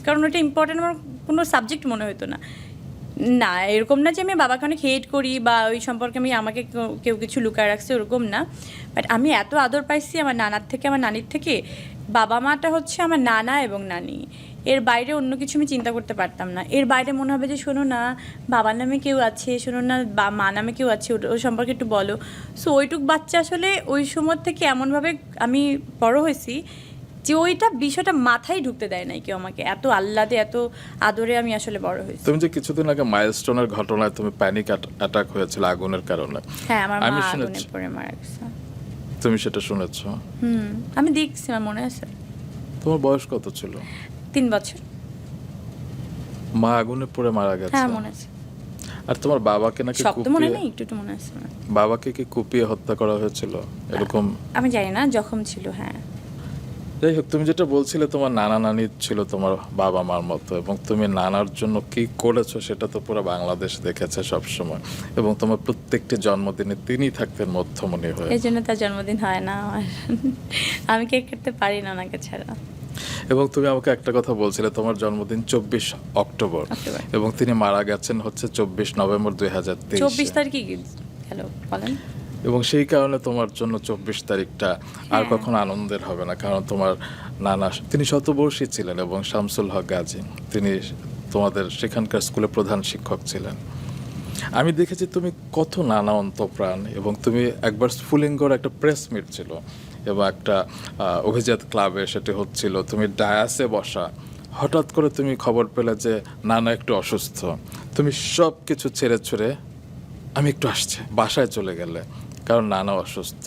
Speaker 2: কারণ ওটা ইম্পর্টেন্ট আমার কোনো সাবজেক্ট মনে হতো না। না, এরকম না যে আমি বাবাকে অনেক হেট করি বা ওই সম্পর্কে আমি আমাকে কেউ কিছু লুকায় রাখছে, ওরকম না। বাট আমি এত আদর পাইছি আমার নানার থেকে, আমার নানির থেকে। বাবা মাটা হচ্ছে আমার নানা এবং নানি, এর বাইরে অন্য কিছু আমি চিন্তা করতে পারতাম না। এর বাইরে মনে হবে যে শোনো না, বাবার নামে কেউ আছে, শোনো না বা মা নামে কেউ আছে, ওই সম্পর্কে একটু বলো। সো ওইটুক বাচ্চা আসলে ওই সময় থেকে এমনভাবে আমি বড় হয়েছি যে ওইটা বিষয়টা মাথায় ঢুকতে দেয় নাই কেউ আমাকে, এত আহ্লাদে এত আদরে আমি আসলে বড় হয়েছি।
Speaker 1: তুমি যে কিছুদিন আগে মাইলস্টোনের ঘটনায় তুমি প্যানিক অ্যাটাক হয়েছিল আগুনের কারণে,
Speaker 2: হ্যাঁ, আমার
Speaker 1: আমি
Speaker 2: মা
Speaker 1: শুনেছি।
Speaker 2: আগুনে পড়ে মারা গেছে।
Speaker 1: তুমি সেটা শুনেছো?
Speaker 2: আমি দেখছি, আমার মনে আছে।
Speaker 1: তোমার বয়স কত ছিল?
Speaker 2: 3 বছর।
Speaker 1: মা আগুনে পড়ে মারা গেছে?
Speaker 2: হ্যাঁ, মনে আছে।
Speaker 1: আর তোমার বাবাকে নাকি
Speaker 2: সব তো মনে
Speaker 1: কুপিয়ে,
Speaker 2: নেই, একটু একটু মনে আছে আমার।
Speaker 1: বাবাকে কি কুপিয়ে হত্যা করা হয়েছিল এরকম?
Speaker 2: আমি জানি না, জখম ছিল। হ্যাঁ,
Speaker 1: যাই হোক, তুমি যেটা বলছিলে তোমার নানা নানি ছিল তোমার বাবা মার মতো, এবং তুমি নানার জন্য কি করেছো সেটা তো পুরো বাংলাদেশ দেখেছে সবসময়, এবং তোমার প্রত্যেকটি জন্মদিনে তিনি থাকতেন মধ্যমণি হয়ে।
Speaker 2: এই জন্য তার জন্মদিন হয় না আমার। আমি কেক কাটতে পারি না ওনাকে ছাড়া।
Speaker 1: এবং তুমি আমাকে একটা কথা বলছিলে, তোমার জন্মদিন 24 অক্টোবর,
Speaker 2: অক্টোবর।
Speaker 1: এবং তিনি মারা গেছেন হচ্ছে 24 নভেম্বর 2023।
Speaker 2: 24 তারিখে গেল বলেন।
Speaker 1: এবং সেই কারণে তোমার জন্য 24 তারিখটা আর
Speaker 2: হ্যাঁ।
Speaker 1: কখনো আনন্দের হবে না, কারণ তোমার নানা তিনি শতবর্ষী ছিলেন, এবং শামসুল হক গাজী তিনি তোমাদের সেখানকার স্কুলে প্রধান শিক্ষক ছিলেন। আমি দেখেছি তুমি কত নানা অন্তপ্রাণ, এবং তুমি একবার স্ফুলিঙ্গর একটা প্রেস মিট ছিল এবং একটা অভিজাত ক্লাবে সেটি হচ্ছিল, তুমি ডায়াসে বসা, হঠাৎ করে তুমি খবর পেলে যে নানা একটু অসুস্থ, তুমি সব কিছু ছেড়ে ছুড়ে আমি একটু আসছে বাসায় চলে গেলে, কারণ নানা অসুস্থ।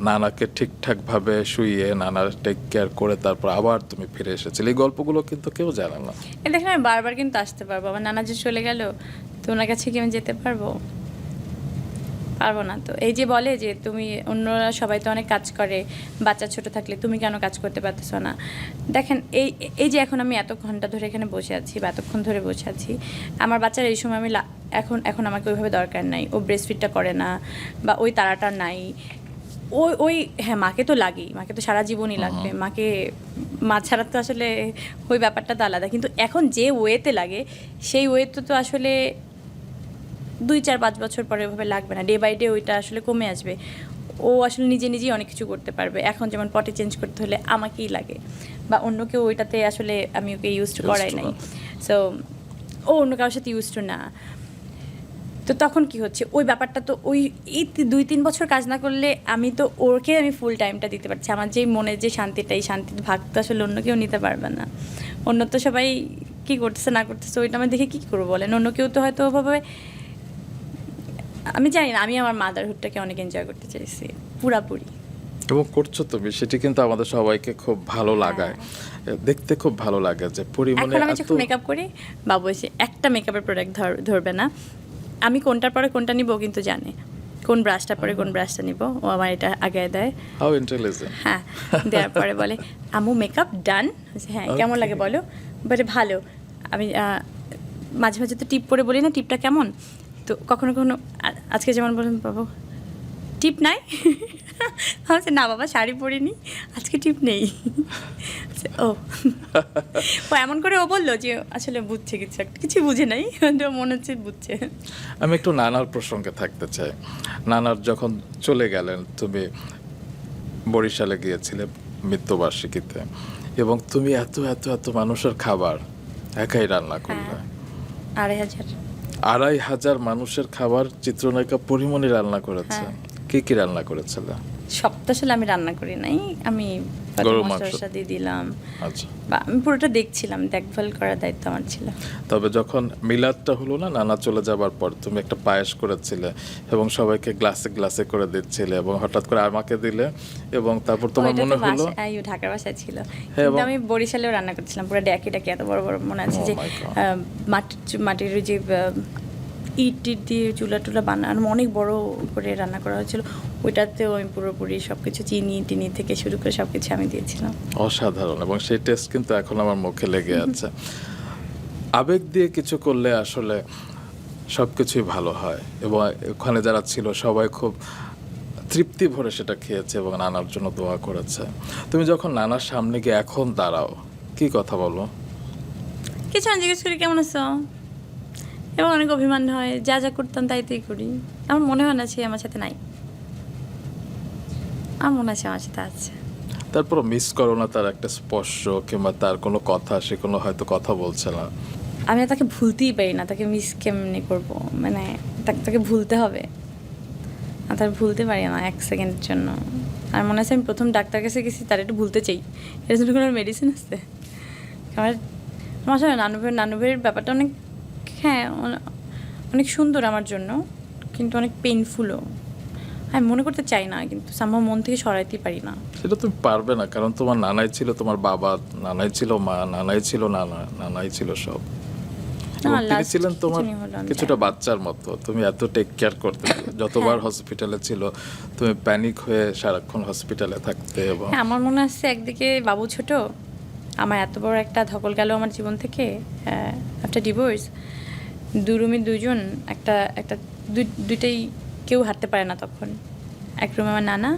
Speaker 1: নানাকে ঠিকঠাকভাবে শুইয়ে নানার টেক কেয়ার করে তারপর আবার তুমি ফিরে এসেছিলে। এই গল্পগুলো কিন্তু কেউ জানে না।
Speaker 2: দেখেন, আমি বারবার কিন্তু আসতে পারবো। আমার নানা যে চলে গেল, তো ওনার কাছে কি আমি যেতে পারবো? পারবো না। তো এই যে বলে যে তুমি, অন্যরা সবাই তো অনেক কাজ করে, বাচ্চা ছোট থাকলে তুমি কেন কাজ করতে পারতেছো না? দেখেন, এই যে এখন আমি এত ঘন্টা ধরে এখানে বসে আছি বা এতক্ষণ ধরে বসে আছি, আমার বাচ্চার এই সময় আমি এখন আমাকে ওইভাবে দরকার নাই, ও ব্রেস্ট ফিডটা করে না বা ওই তাড়াটা নাই। ওই হ্যাঁ, মাকে তো লাগেই, মাকে তো সারা জীবনই লাগবে, মাকে মা ছাড়া তো আসলে ওই ব্যাপারটা তো আলাদা। কিন্তু এখন যে ওয়েতে লাগে, সেই ওয়েতে তো আসলে 2-4-5 বছর পরে ওইভাবে লাগবে না, ডে বাই ডে ওইটা আসলে কমে আসবে। ও আসলে নিজেই অনেক কিছু করতে পারবে। এখন যেমন পটে চেঞ্জ করতে হলে আমাকেই লাগে, বা অন্য কেউ ওইটাতে আসলে আমি ওকে ইউজ টু করাই নাই। সো ও অন্য কারোর সাথে ইউজ টু না। তো তখন কি হচ্ছে, ওই ব্যাপারটা তো ওই 2-3 বছর কাজ না করলে আমি তো ওকে আমি ফুল টাইমটা দিতে পারছি। আমার যেই মনের যে শান্তিটা, এই শান্তির ভাগ তো আসলে অন্য কেউ নিতে পারবে না। অন্য তো সবাই কী করতেছে না করতেছে ওইটা আমি দেখে কী করবো বলেন? অন্য কেউ তো হয়তো ওভাবে, আমি জানি না, আমি আমার মাদারহুডটাকে অনেক এনজয় করতে চাইছি পুরাপুরি।
Speaker 1: এবং করছো তুমি, সেটি কিন্তু আমাদের সবাইকে খুব ভালো লাগায়, দেখতে খুব ভালো লাগে যে পরিমাণে
Speaker 2: এখন আমি
Speaker 1: এত।
Speaker 2: যখন মেকআপ করি, বাবু এসে একটা মেকআপের প্রোডাক্ট ধরবে না, আমি কোনটার পরে কোনটা নিব কিন্তু জানে, কোন ব্রাশটা পরে কোন ব্রাশটা নিব, ও আমার এটা আগে দেয়।
Speaker 1: How intelligent.
Speaker 2: হ্যাঁ, দেওয়ার পরে বলে আম্মু মেকআপ ডান। হ্যাঁ, কেমন লাগে বলো? বলে ভালো। আমি মাঝে মাঝে তো টিপ করে বলি না, টিপটা কেমন? তো কখনো কখনো আজকে যেমন বলেন, বাবু টিপ নাই? ভাবছে না বাবা শাড়ি পরিনি, আজকে টিপ নেই। ও ও এমন করে ও বললো যে আসলে বুঝছে কিছু একটা, কিছু বুঝে নাই, কিন্তু মনে হচ্ছে বুঝছে।
Speaker 1: আমি একটু নানার প্রসঙ্গে থাকতে চাই। নানার যখন চলে গেলেন, তুমি বরিশালে গিয়েছিলে মৃত্যুবার্ষিকীতে, এবং তুমি এত এত এত মানুষের খাবার একাই রান্না করলে।
Speaker 2: 2500।
Speaker 1: 2500 মানুষের খাবার চিত্রনায়িকা পরিমণি রান্না করেছে। কি কি রান্না করেছিলে?
Speaker 2: সব তো আসলে আমি রান্না করি নাই, আমি
Speaker 1: গরুর মাংস
Speaker 2: মশলা দিয়ে দিলাম।
Speaker 1: আচ্ছা,
Speaker 2: বা আমি পুরোটা দেখছিলাম, দেখভাল করার দায়িত্ব আমার ছিল।
Speaker 1: তবে যখন মিলাদটা হলো না, নানা চলে যাবার পর তুমি একটা পায়েস করেছিলে এবং সবাইকে গ্লাসে গ্লাসে করে দিচ্ছিলে, এবং হঠাৎ করে আমাকে দিলে, এবং তারপর তোমার
Speaker 2: ওইটা তো
Speaker 1: মনে হলো
Speaker 2: ঢাকার বাসায় ছিল,
Speaker 1: হ্যাঁ,
Speaker 2: কিন্তু
Speaker 1: এবং-
Speaker 2: আমি বরিশালেও রান্না করছিলাম, পুরো ডেকে ডেকে এত বড় বড় মনে আছে
Speaker 1: Oh
Speaker 2: যে
Speaker 1: my God.
Speaker 2: মাটির ওই যে ইট টিট দিয়ে চুলা টুলা বানানো অনেক বড় করে রান্না করা হয়েছিল, ওইটাতেও আমি পুরোপুরি সব কিছু চিনি টিনি থেকে শুরু করে সব কিছু আমি দিয়েছিলাম।
Speaker 1: অসাধারণ, এবং সেই টেস্ট কিন্তু এখন আমার মুখে লেগে আছে। আবেগ দিয়ে কিছু করলে আসলে সব কিছুই ভালো হয়, এবং ওখানে যারা ছিল সবাই খুব তৃপ্তি ভরে সেটা খেয়েছে এবং নানার জন্য দোয়া করেছে। তুমি যখন নানার সামনে গিয়ে এখন দাঁড়াও, কি কথা বলো?
Speaker 2: কিছু না, জিজ্ঞেস করি কেমন আছো, এবং অনেক অভিমান হয়, যা যা করতাম তাই তাই করি। আমার মনে হয় না সে আমার সাথে নাই, আমার মনে হয় সে আমার সাথে আছে।
Speaker 1: তারপর মিস করো না তার একটা স্পর্শ কিংবা তার কোনো কথা, সে কোনো হয়তো কথা বলছে না?
Speaker 2: আমি তাকে ভুলতেই পারি না, তাকে মিস কেমনি করবো, মানে তাকে ভুলতে হবে, আর তার ভুলতে পারি না এক সেকেন্ডের জন্য। আর মনে আছে আমি প্রথম ডাক্তার কাছে গেছি, তার একটু ভুলতে চাই, এর জন্য কোনো মেডিসিন আছে? আমার আমার আসলে নানুভের ব্যাপারটা অনেক, হ্যাঁ অনেক সুন্দর আমার জন্য, কিন্তু অনেক পেইনফুলও। আমি মনে করতে চাই না, কিন্তু সম্ভব মন থেকে সরাইতে পারি না।
Speaker 1: সেটা তুমি পারবে না, কারণ তোমার নানাই ছিল তোমার বাবা, নানাই ছিল মা, নানাই ছিল নানা, নানাই ছিল সব। এবং তিনি
Speaker 2: last
Speaker 1: ছিলেন তোমার
Speaker 2: কিছুদিন হলো আমি
Speaker 1: কিছুটা
Speaker 2: জানি।
Speaker 1: বাচ্চার মতো, তুমি এত টেক কেয়ার করতে, যতবার হসপিটালে ছিল তুমি প্যানিক হয়ে সারাক্ষণ হসপিটালে থাকতে। এবং
Speaker 2: হ্যাঁ, আমার মনে আছে একদিকে বাবু ছোট, আমার এত বড় একটা ধকল গেল আমার জীবন থেকে আফটার ডিভোর্স। দু রুমে দুজন, একটা একটা দুইটাই কেউ হাঁটতে পারে না তখন। এক রুমে আমার নানা,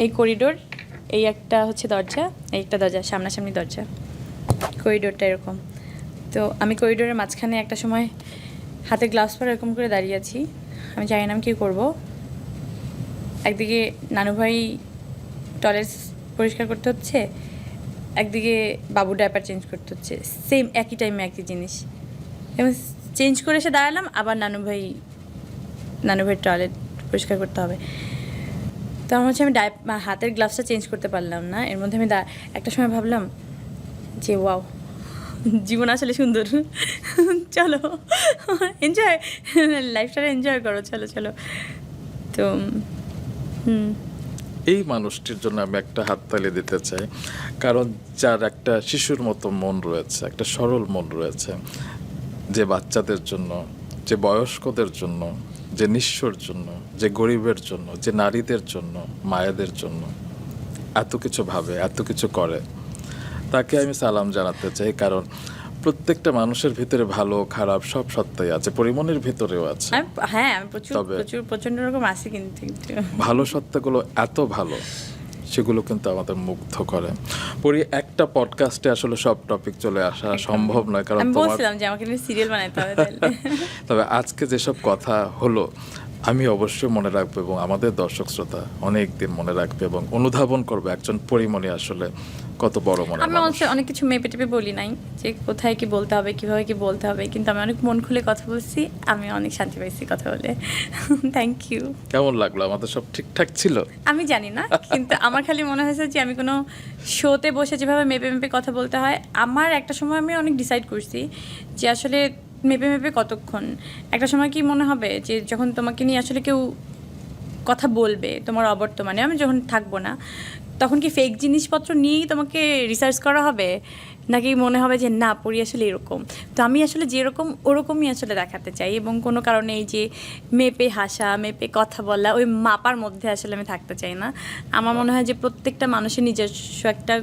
Speaker 2: এই করিডোর, এই একটা হচ্ছে দরজা, এই একটা দরজা, সামনাসামনি দরজা, করিডোরটা এরকম। তো আমি করিডোরের মাঝখানে একটা সময় হাতে গ্লাভস পরে এরকম করে দাঁড়িয়ে আছি, আমি জানি না আমি কী করবো। একদিকে নানু ভাই টয়লেট পরিষ্কার করতে হচ্ছে, একদিকে বাবু ডাইপার চেঞ্জ করতে হচ্ছে, সেম একই টাইমে একই জিনিস। এবং চেঞ্জ করে এসে দাঁড়ালাম, আবার নানু ভাই টয়লেট পরিষ্কার করতে হবে। তো আমার হচ্ছে আমি হাতের গ্লাভসটা চেঞ্জ করতে পারলাম না, এর মধ্যে আমি একটা সময় ভাবলাম যে ওয়াও, জীবন আসলে সুন্দর, চলো এনজয়, লাইফটা এনজয় করো, চলো চলো। তো
Speaker 1: এই মানুষটির জন্য আমি একটা হাততালি দিতে চাই, কারণ যার একটা শিশুর মতো মন রয়েছে, একটা সরল মন রয়েছে, যে বাচ্চাদের জন্য, যে বয়স্কদের জন্য, যে নিঃস্বর জন্য, যে গরিবের জন্য, যে নারীদের জন্য, মায়েদের জন্য এত কিছু ভাবে, এত কিছু করে, তাকে আমি সালাম জানাতে চাই। কারণ প্রত্যেকটা মানুষের ভিতরে ভালো খারাপ সব সত্তাই আছে, পরিমণির ভিতরেও আছে।
Speaker 2: হ্যাঁ, আমি প্রচুর
Speaker 1: তবে-
Speaker 2: প্রচুর প্রচন্ড রকম আছি, কিন্তু
Speaker 1: ভালো সত্তাগুলো এত ভালো, সেগুলো কিন্তু আমাদের মুগ্ধ করে। পরি একটা পডকাস্টে আসলে সব টপিক চলে আসা সম্ভব নয়, কারণ
Speaker 2: আমি
Speaker 1: তোমার
Speaker 2: বলছিলাম যে আমাকে নিয়ে সিরিয়াল বানাইতে হবে তাহলে।
Speaker 1: তবে আজকে যেসব কথা হলো আমি অবশ্যই মনে রাখবো, এবং আমাদের দর্শক শ্রোতা অনেক দিন মনে রাখবে এবং অনুধাবন করবে একজন পরিমণি আসলে কত বড় মনে
Speaker 2: আমি অনেক কিছু মেপে টেপে বলি নাই যে কোথায় কি বলতে হবে, কিভাবে কি বলতে হবে, কিন্তু আমি অনেক মন খুলে কথা বলছি, আমি অনেক শান্তি পাইছি কথা বলে। Thank you.
Speaker 1: কেমন লাগলো? আমাদের সব ঠিকঠাক ছিল?
Speaker 2: আমি জানি না, কিন্তু আমার খালি মনে হয়েছে যে আমি কোনো শোতে বসে যেভাবে মেপে মেপে কথা বলতে হয়, আমার একটা সময় আমি অনেক ডিসাইড করছি যে আসলে মেপে মেপে কতক্ষণ। একটা সময় কি মনে হবে যে যখন তোমাকে নিয়ে আসলে কেউ কথা বলবে তোমার অবর্তমানে, আমি যখন থাকবো না, তখন কি ফেক জিনিসপত্র নিয়েই তোমাকে রিসার্চ করা হবে, নাকি মনে হবে যে না পড়ি আসলে এরকম। তো আমি আসলে যেরকম ওরকমই আসলে দেখাতে চাই, এবং কোনো কারণে এই যে মেপে হাসা, মেপে কথা বলা, ওই মাপার মধ্যে আসলে আমি থাকতে চাই না। আমার মনে হয় যে প্রত্যেকটা মানুষের নিজস্ব একটা